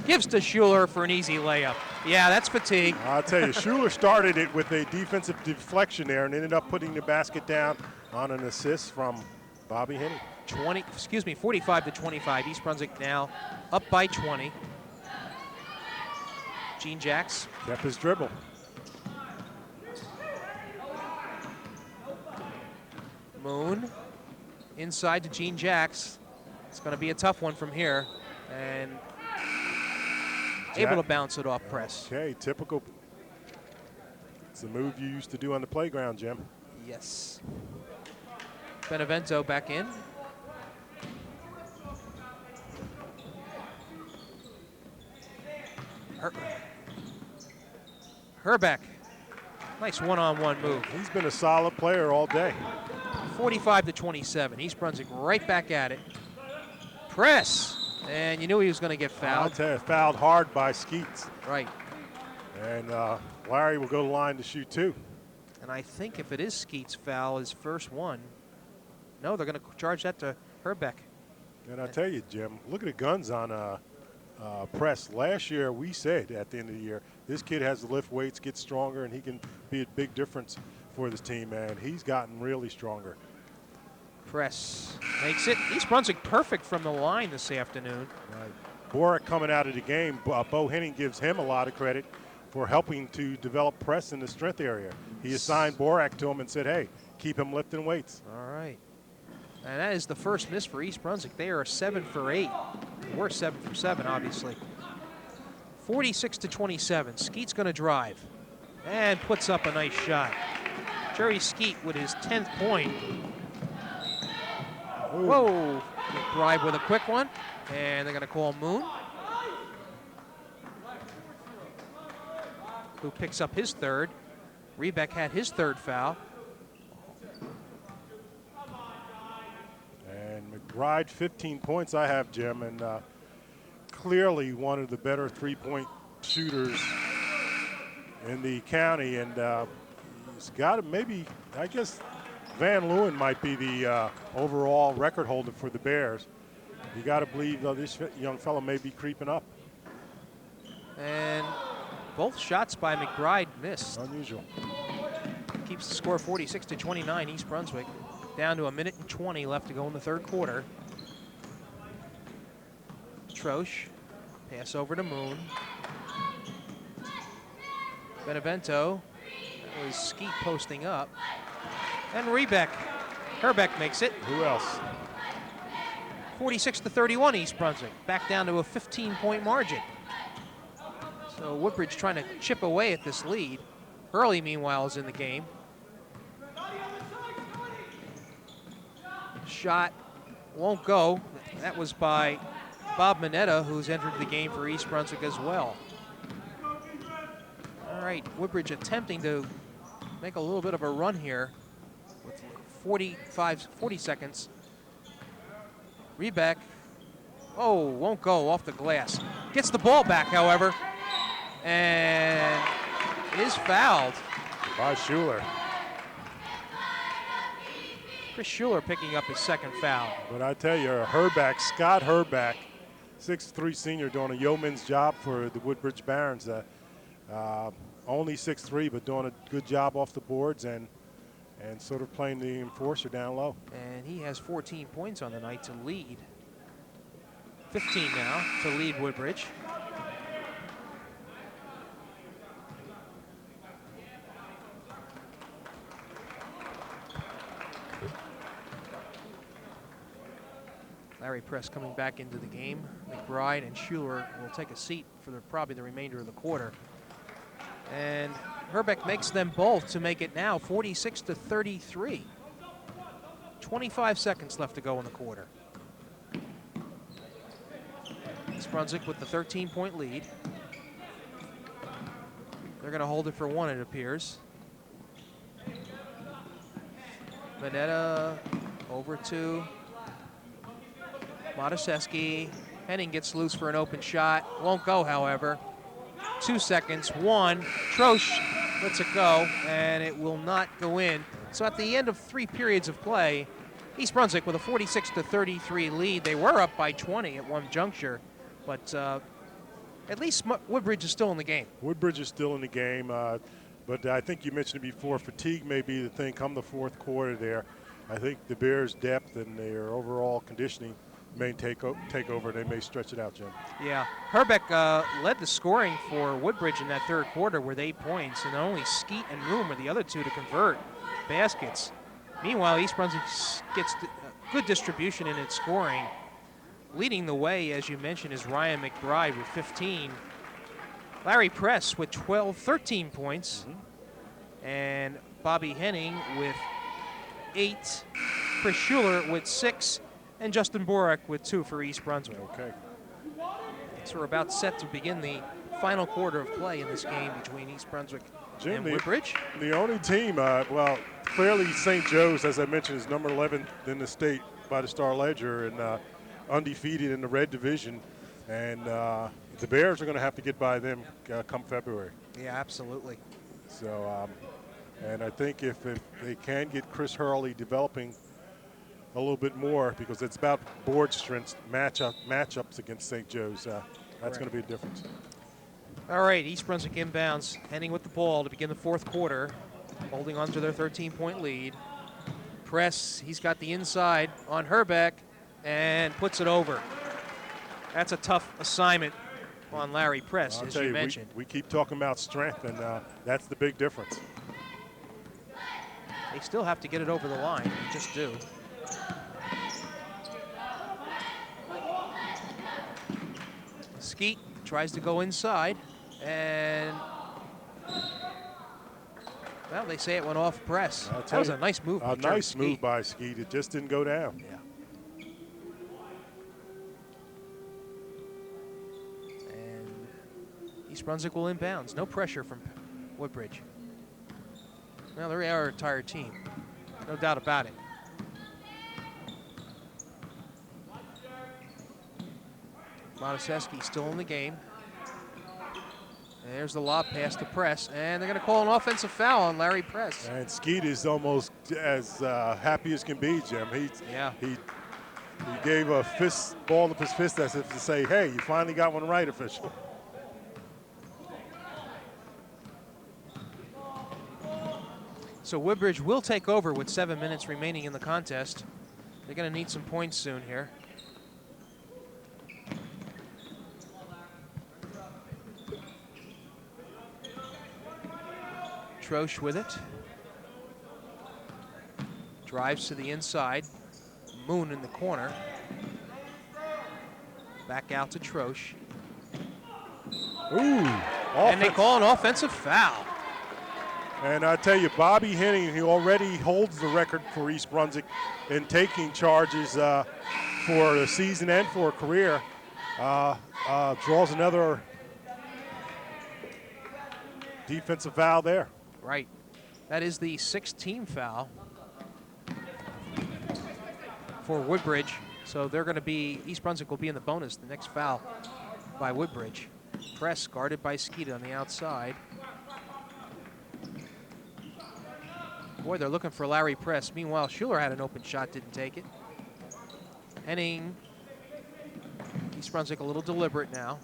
Gives to Schuler for an easy layup. Yeah, that's fatigue. I'll tell you, Schuler started it with a defensive deflection there and ended up putting the basket down on an assist from Bobby Henning. 45-25. East Brunswick now up by 20. Gene Jacks. Kept his dribble. Moon inside to Gene Jacks. It's going to be a tough one from here, and able to bounce it off press. Okay, typical. It's the move you used to do on the playground, Jim. Yes. Benevento back in. Herbeck. Nice one-on-one move. He's been a solid player all day. 45-27. East Brunswick right back at it. Press. And you knew he was going to get fouled. I'll tell you, fouled hard by Skeets. Right. And Larry will go to the line to shoot two. And I think if it is Skeet's foul, his first one, no, they're going to charge that to Herbeck. And I'll tell you, Jim, look at the guns on Press. Last year, we said at the end of the year, this kid has to lift weights, get stronger, and he can be a big difference for this team, and he's gotten really stronger. Press makes it. East Brunswick perfect from the line this afternoon. Right. Borak coming out of the game, Bo Henning gives him a lot of credit for helping to develop Press in the strength area. He assigned Borak to him and said, hey, keep him lifting weights. All right. And that is the first miss for East Brunswick. They are 7 for 8. We're 7 for 7, obviously. 46-27. Skeet's going to drive and puts up a nice shot. Jerry Skeet with his 10th point. Ooh. Whoa. McBride with a quick one. And they're going to call Moon, who picks up his third. Rebeck had his third foul. And McBride, 15 points I have, Jim, and clearly one of the better three-point shooters in the county. And he's got to maybe, I guess, Van Leeuwen might be the overall record holder for the Bears. You got to believe this young fellow may be creeping up. And both shots by McBride missed. Unusual. Keeps the score 46-29. East Brunswick down to 1:20 left to go in the third quarter. Troche, pass over to Moon. Benevento, that was Skeet posting up. And Rebeck, Herbeck makes it. Who else? 46-31 East Brunswick, back down to a 15-point margin. So Woodbridge trying to chip away at this lead. Hurley, meanwhile, is in the game. Shot won't go. That was by Bob Mineta, who's entered the game for East Brunswick as well. All right, Woodbridge attempting to make a little bit of a run here with 40 seconds. Rebeck, oh, won't go off the glass. Gets the ball back, however, and is fouled. By Schuler. Chris Schuler picking up his second foul. But I tell you, Herbeck, Scott Herbeck, 6'3" senior, doing a yeoman's job for the Woodbridge Barrons. Only 6'3", but doing a good job off the boards and sort of playing the enforcer down low. And he has 14 points on the night to lead. 15 now to lead Woodbridge. Larry Press coming back into the game. McBride and Schuler will take a seat for probably the remainder of the quarter. And Herbeck makes them both to make it now 46-33. 25 seconds left to go in the quarter. East Brunswick with the 13-point lead. They're going to hold it for one, it appears. Mineta over to Mataseski. Henning gets loose for an open shot. Won't go, however. 2 seconds. One. Troche lets it go, and it will not go in. So at the end of 3 periods of play, East Brunswick with a 46-33 lead. They were up by 20 at one juncture, but at least Woodbridge is still in the game. Woodbridge is still in the game, but I think you mentioned it before, fatigue may be the thing come the fourth quarter there. I think the Bears' depth and their overall conditioning may take over. They may stretch it out, Jim. Yeah. Herbeck led the scoring for Woodbridge in that third quarter with 8 points, and only Skeet and Moon were the other two to convert baskets. Meanwhile, East Brunswick gets good distribution in its scoring. Leading the way, as you mentioned, is Ryan McBride with 15. Larry Press with 13 points. And Bobby Henning with 8. Chris Schuler with 6. And Justin Borak with 2 for East Brunswick. Okay. So we're about set to begin the final quarter of play in this game between East Brunswick and Woodbridge. The only team, well, clearly St. Joe's, as I mentioned, is number 11 in the state by the Star Ledger and undefeated in the red division. And the Bears are going to have to get by them come February. Yeah, absolutely. So, and I think if they can get Chris Hurley developing a little bit more, because it's about board strengths, matchups against St. Joe's. That's going to be a difference. All right, East Brunswick inbounds, heading with the ball to begin the fourth quarter, holding on to their 13-point lead. Press, he's got the inside on Herbeck and puts it over. That's a tough assignment on Larry Press, as you mentioned. We keep talking about strength, and that's the big difference. They still have to get it over the line. They just do. Skeet tries to go inside, and well, they say it went off Press. That was a nice move. A nice move by Skeet. It just didn't go down. Yeah. And East Brunswick will inbounds. No pressure from Woodbridge. Well, they are a tired team, no doubt about it. Mataseski still in the game. And there's the lob pass to Press, and they're going to call an offensive foul on Larry Press. And Skeet is almost as happy as can be, Jim. He gave a ball of his fist as if to say, hey, you finally got one right, official. So Woodbridge will take over with 7 minutes remaining in the contest. They're going to need some points soon here. Troche with it. Drives to the inside. Moon in the corner. Back out to Troche. Ooh. And they call an offensive foul. And I tell you, Bobby Henning, he already holds the record for East Brunswick in taking charges for a season and for a career. Draws another defensive foul there. Right. That is the 6th team foul for Woodbridge. So they're going to be, East Brunswick will be in the bonus. The next foul by Woodbridge. Press guarded by Skeeta on the outside. Boy, they're looking for Larry Press. Meanwhile, Schuler had an open shot, didn't take it. Henning, East Brunswick a little deliberate now.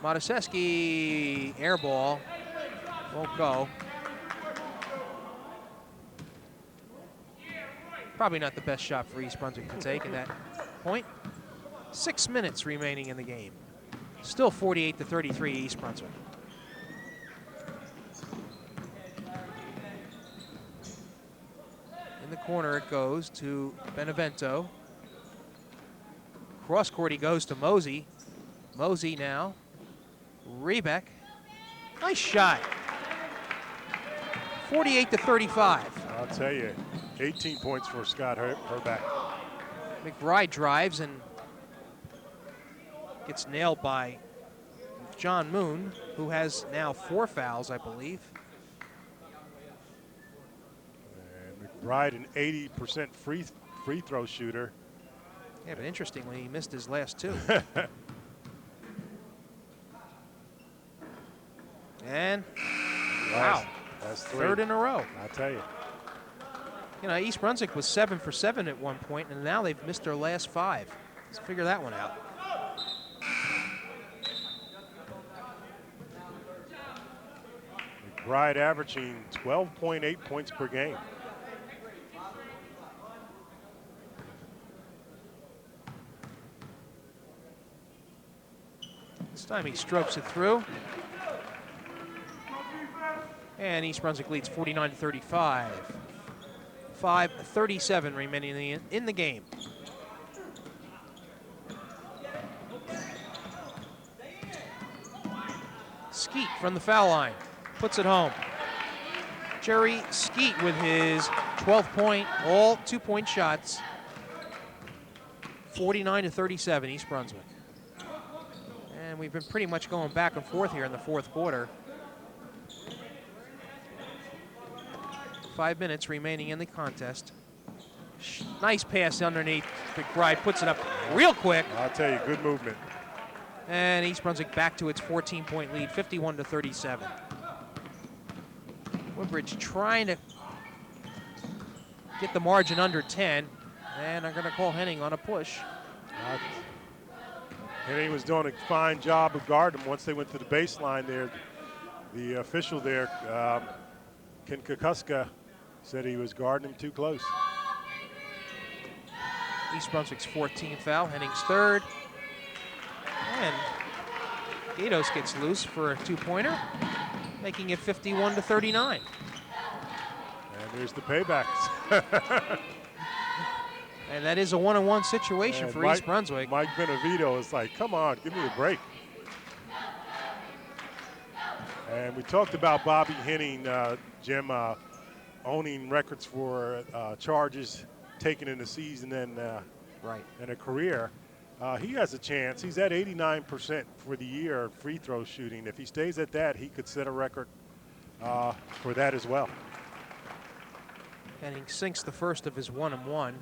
Mataseski, air ball, won't go. Probably not the best shot for East Brunswick to take at that point. 6 minutes remaining in the game. Still 48-33 East Brunswick. In the corner it goes to Benevento. Cross court he goes to Mosey. Mosey now. Rebeck. Nice shot. 48-35. I'll tell you, 18 points for Scott Herbeck. McBride drives and gets nailed by John Moon, who has now 4 fouls, I believe. And McBride, an 80% free throw shooter. Yeah, but interestingly, he missed his last 2. And wow, that's 3. 3rd in a row. I tell you. You know, East Brunswick was 7 for 7 at one point, and now they've missed their last 5. Let's figure that one out. McBride averaging 12.8 points per game. This time he strokes it through. And East Brunswick leads 49-35. 5:37 remaining in the game. Skeet from the foul line puts it home. Jerry Skeet with his 12-point, all 2-point shots. 49-37 East Brunswick. And we've been pretty much going back and forth here in the fourth quarter. 5 minutes remaining in the contest. Nice pass underneath. McBride puts it up real quick. I'll tell you, good movement. And East Brunswick back to its 14-point lead, 51-37. Woodbridge trying to get the margin under 10. And I'm going to call Henning on a push. Henning was doing a fine job of guarding him once they went to the baseline there. The official there, Ken Kukuska, said he was guarding him too close. East Brunswick's 14th foul, Henning's third. And Gatos gets loose for a two-pointer, making it 51-39. And there's the paybacks. And that is a one-on-one situation for East Brunswick. Mike Benavido is like, come on, give me a break. And we talked about Bobby Henning, Jim, owning records for charges taken in the season and a career. He has a chance. He's at 89% for the year free throw shooting. If he stays at that, he could set a record for that as well. Henning sinks the first of his one-on-one.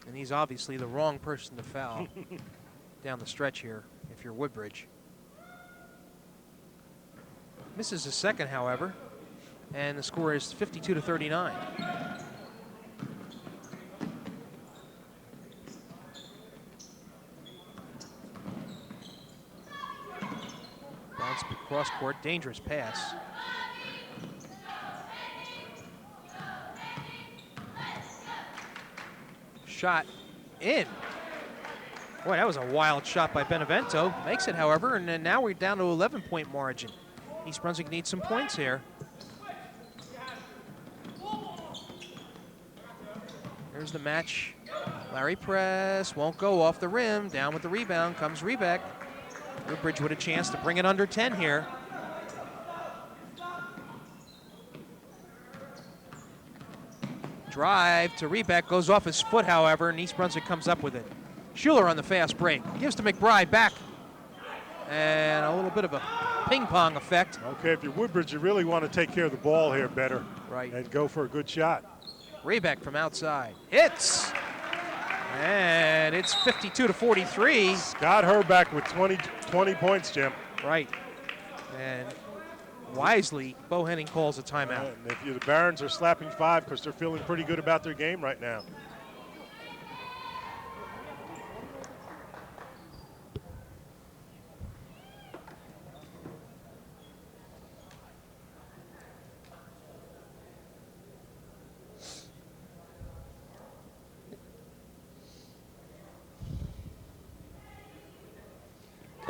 And he's obviously the wrong person to foul down the stretch here if you're Woodbridge. Misses a second, however, and the score is 52-39. Bounce cross court, dangerous pass. Shot in. Boy, that was a wild shot by Benevento. Makes it, however, and then now we're down to 11-point margin. East Brunswick needs some points here. There's the match. Larry press, won't go off the rim. Down with the rebound, comes Rebeck. Woodbridge with a chance to bring it under 10 here. Drive to Rebeck, goes off his foot, however, and East Brunswick comes up with it. Schuler on the fast break, gives to McBride, back. And a little bit of a ping-pong effect. Okay, if you're Woodbridge, you really want to take care of the ball here better. Right. And go for a good shot. Rebeck from outside, hits. And it's 52-43. Scott Herback with 20 points, Jim. Right. And wisely, Bo Henning calls a timeout. And if the Barons are slapping 5 because they're feeling pretty good about their game right now.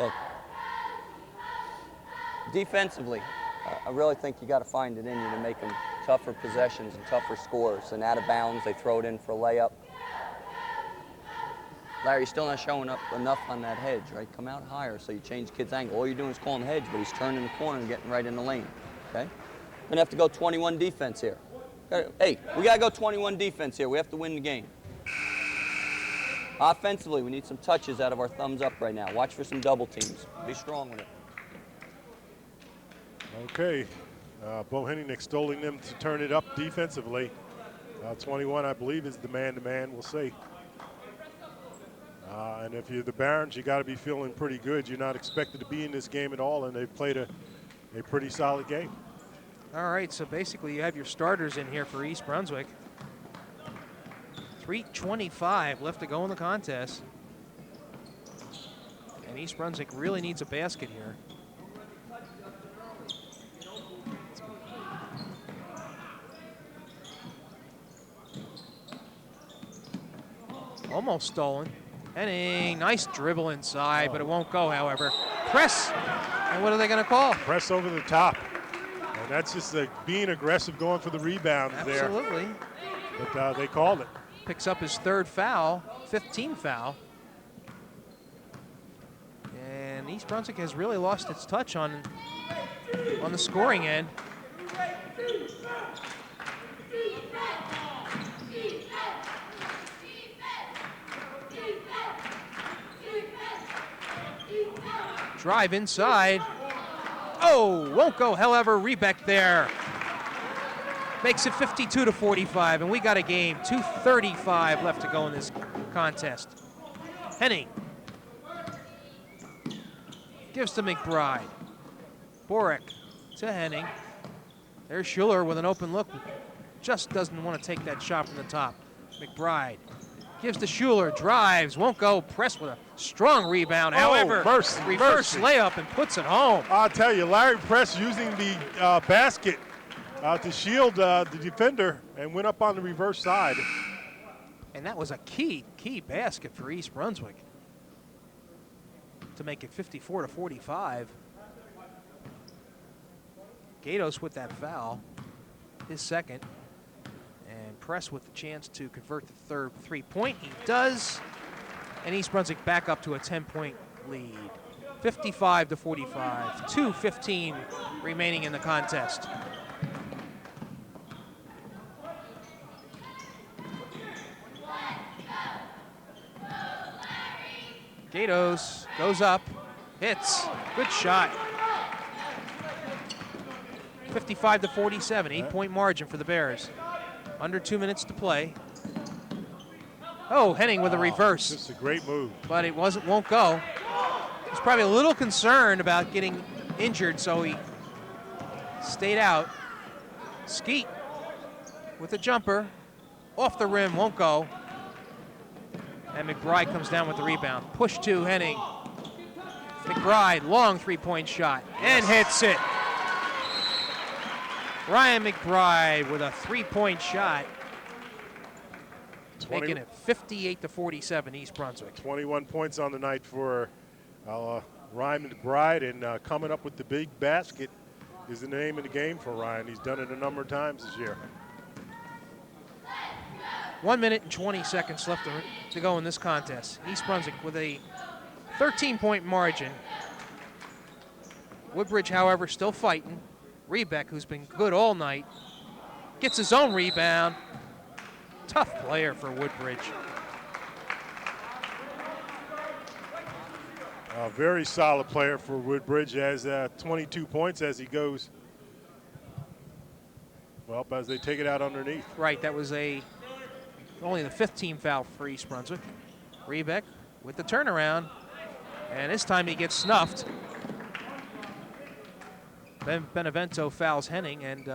Okay. Defensively, I really think you got to find it in you to make them tougher possessions and tougher scores. And out of bounds, they throw it in for a layup. Larry, you're still not showing up enough on that hedge, right? Come out higher so you change the kid's angle. All you're doing is calling the hedge, but he's turning the corner and getting right in the lane, okay? We're gonna have to go 21 defense here. Hey, we gotta go 21 defense here. We have to win the game. Offensively, we need some touches out of our thumbs up right now. Watch for some double teams. Be strong with it. Okay, Bo Henning extolling them to turn it up defensively. 21, I believe, is the man-to-man. We'll see. And if you're the Barons, you got to be feeling pretty good. You're not expected to be in this game at all, and they've played a pretty solid game. All right, so basically you have your starters in here for East Brunswick. 3:25 left to go in the contest. And East Brunswick really needs a basket here. Almost stolen. Henning, nice dribble inside, but it won't go, however. Press, and what are they going to call? Press over the top. And that's just being aggressive, going for the rebound there. Absolutely. But they called it. Picks up his third foul, 15th foul. And East Brunswick has really lost its touch on the scoring end. Drive inside. Oh, won't go, however, Rebeck there. Makes it 52-45, and we got a game. 2:35 left to go in this contest. Henning gives to McBride. Borek to Henning. There's Schuler with an open look. Just doesn't want to take that shot from the top. McBride gives to Schuler, drives, won't go, press with a strong rebound. However, mercy, reverse mercy. layup and puts it home. I'll tell you, Larry Press using the basket to shield the defender and went up on the reverse side. And that was a key basket for East Brunswick to make it 54-45. Gatos with that foul, his second. And Press with the chance to convert the third three-point. He does. And East Brunswick back up to a 10-point lead. 55-45. 2:15 remaining in the contest. Gatos goes up, hits, good shot. 55-47, 8-point margin for the Bears. Under 2 minutes to play. Oh, Henning with a reverse. Just a great move. But it won't go. He's probably a little concerned about getting injured, so he stayed out. Skeet with a jumper. Off the rim, won't go. And McBride comes down with the rebound. Push to Henning. McBride, long three-point shot, and hits it. Ryan McBride with a three-point shot, making it 58-47 East Brunswick. 21 points on the night for Ryan McBride, and coming up with the big basket is the name of the game for Ryan. He's done it a number of times this year. 1 minute and 20 seconds left to go in this contest. East Brunswick with a 13-point margin. Woodbridge, however, still fighting. Rebeck, who's been good all night, gets his own rebound. Tough player for Woodbridge. A very solid player for Woodbridge, has 22 points as he goes. Well, as they take it out underneath. Right, that was only the 5th team foul for East Brunswick. Rebeck with the turnaround, and this time he gets snuffed. Benevento fouls Henning, and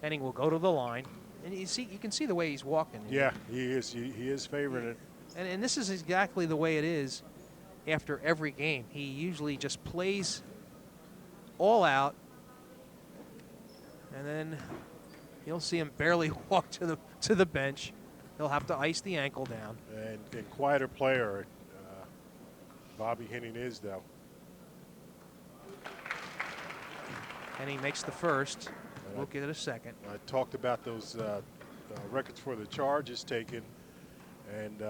Henning will go to the line. And you can see the way he's walking. Yeah, he is favoring it. And this is exactly the way it is after every game. He usually just plays all out, and then you'll see him barely walk to the bench. He'll have to ice the ankle down. And quieter player, Bobby Henning is, though. And he makes the first. We'll get it a second. I talked about those records for the charges taken and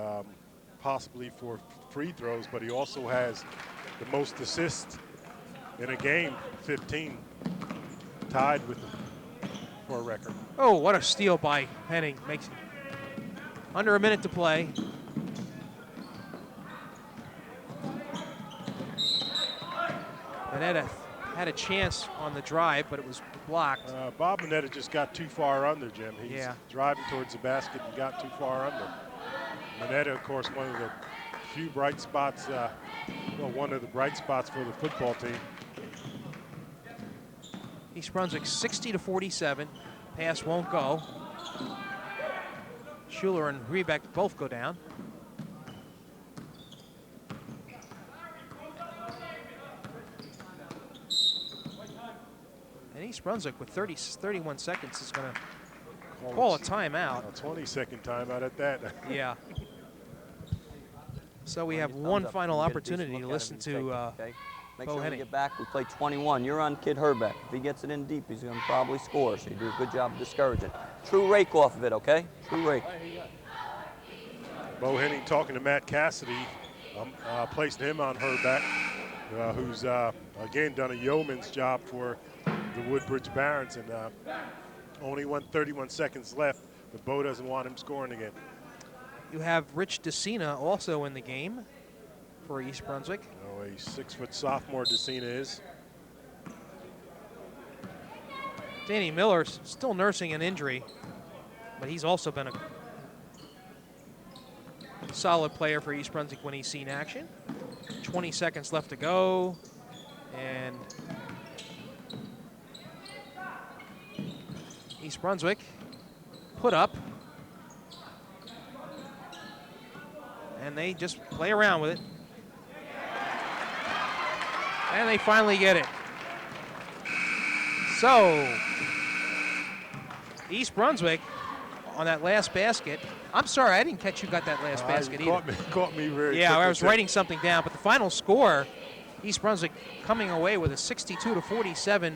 possibly for free throws, but he also has the most assists in a game, 15, tied with for a record. Oh, what a steal by Henning. Makes it under a minute to play. Manetta had a chance on the drive, but it was blocked. Bob Manetta just got too far under, Jim. He's Yeah. driving towards the basket and got too far under. Manetta, of course, one of the few bright spots, one of the bright spots for the football team. East Brunswick 60-47. Pass won't go. Schuler and Rebeck both go down. And East Brunswick with 31 seconds is going to call a timeout. A 20-second timeout at that. Yeah. So we have one final opportunity to listen to Make Bo sure Henning. we get back. We play 21. You're on Kid Herbeck. If he gets it in deep, he's going to probably score. So you do a good job of discouraging. True rake off of it, okay? True rake. Bo Henning talking to Matt Cassidy, placing him on Herbeck, who's, again, done a yeoman's job for the Woodbridge Barrons, and only 31 seconds left, but Bo doesn't want him scoring again. You have Rich DeCina also in the game for East Brunswick. Oh, a 6-foot sophomore DeCina is. Danny Miller's still nursing an injury, but he's also been a solid player for East Brunswick when he's seen action. 20 seconds left to go, and East Brunswick put up and they just play around with it. And they finally get it. So, East Brunswick on that last basket. I'm sorry, I didn't catch who got that last basket either. Caught me very Yeah, quick I with was that. writing something down, but the final score, East Brunswick coming away with a 62-47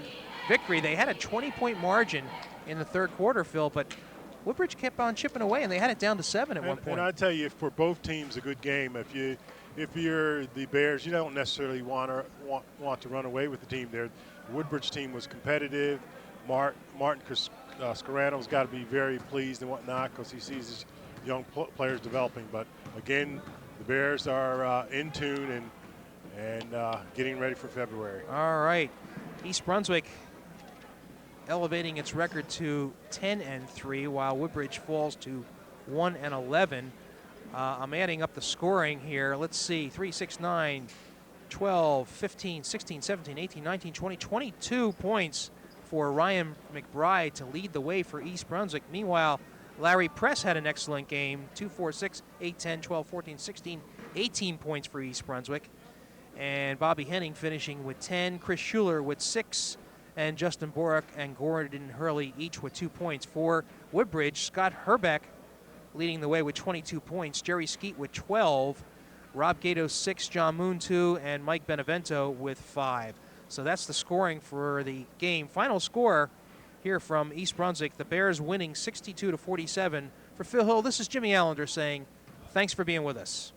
victory. They had a 20-point margin in the third quarter, Phil, but Woodbridge kept on chipping away, and they had it down to 7 at one point. And I tell you, for both teams, a good game. If you're the Bears, you don't necessarily want to run away with the team there. The Woodbridge team was competitive. Martin Scarano's got to be very pleased and whatnot because he sees his young players developing. But again, the Bears are in tune and getting ready for February. All right, East Brunswick elevating its record to 10-3, while Woodbridge falls to 1-11. I'm adding up the scoring here. Let's see, 3, 6, 9, 12, 15, 16, 17, 18, 19, 20, 22 points for Ryan McBride to lead the way for East Brunswick. Meanwhile, Larry Press had an excellent game, 2, 4, 6, 8, 10, 12, 14, 16, 18 points for East Brunswick. And Bobby Henning finishing with 10, Chris Schuler with 6, and Justin Borak and Gordon Hurley each with 2 points. For Woodbridge, Scott Herbeck leading the way with 22 points, Jerry Skeet with 12, Rob Gato 6, John Moon 2, and Mike Benevento with 5. So that's the scoring for the game. Final score here from East Brunswick, the Bears winning 62-47. For Phil Hill, this is Jimmy Allinder saying thanks for being with us.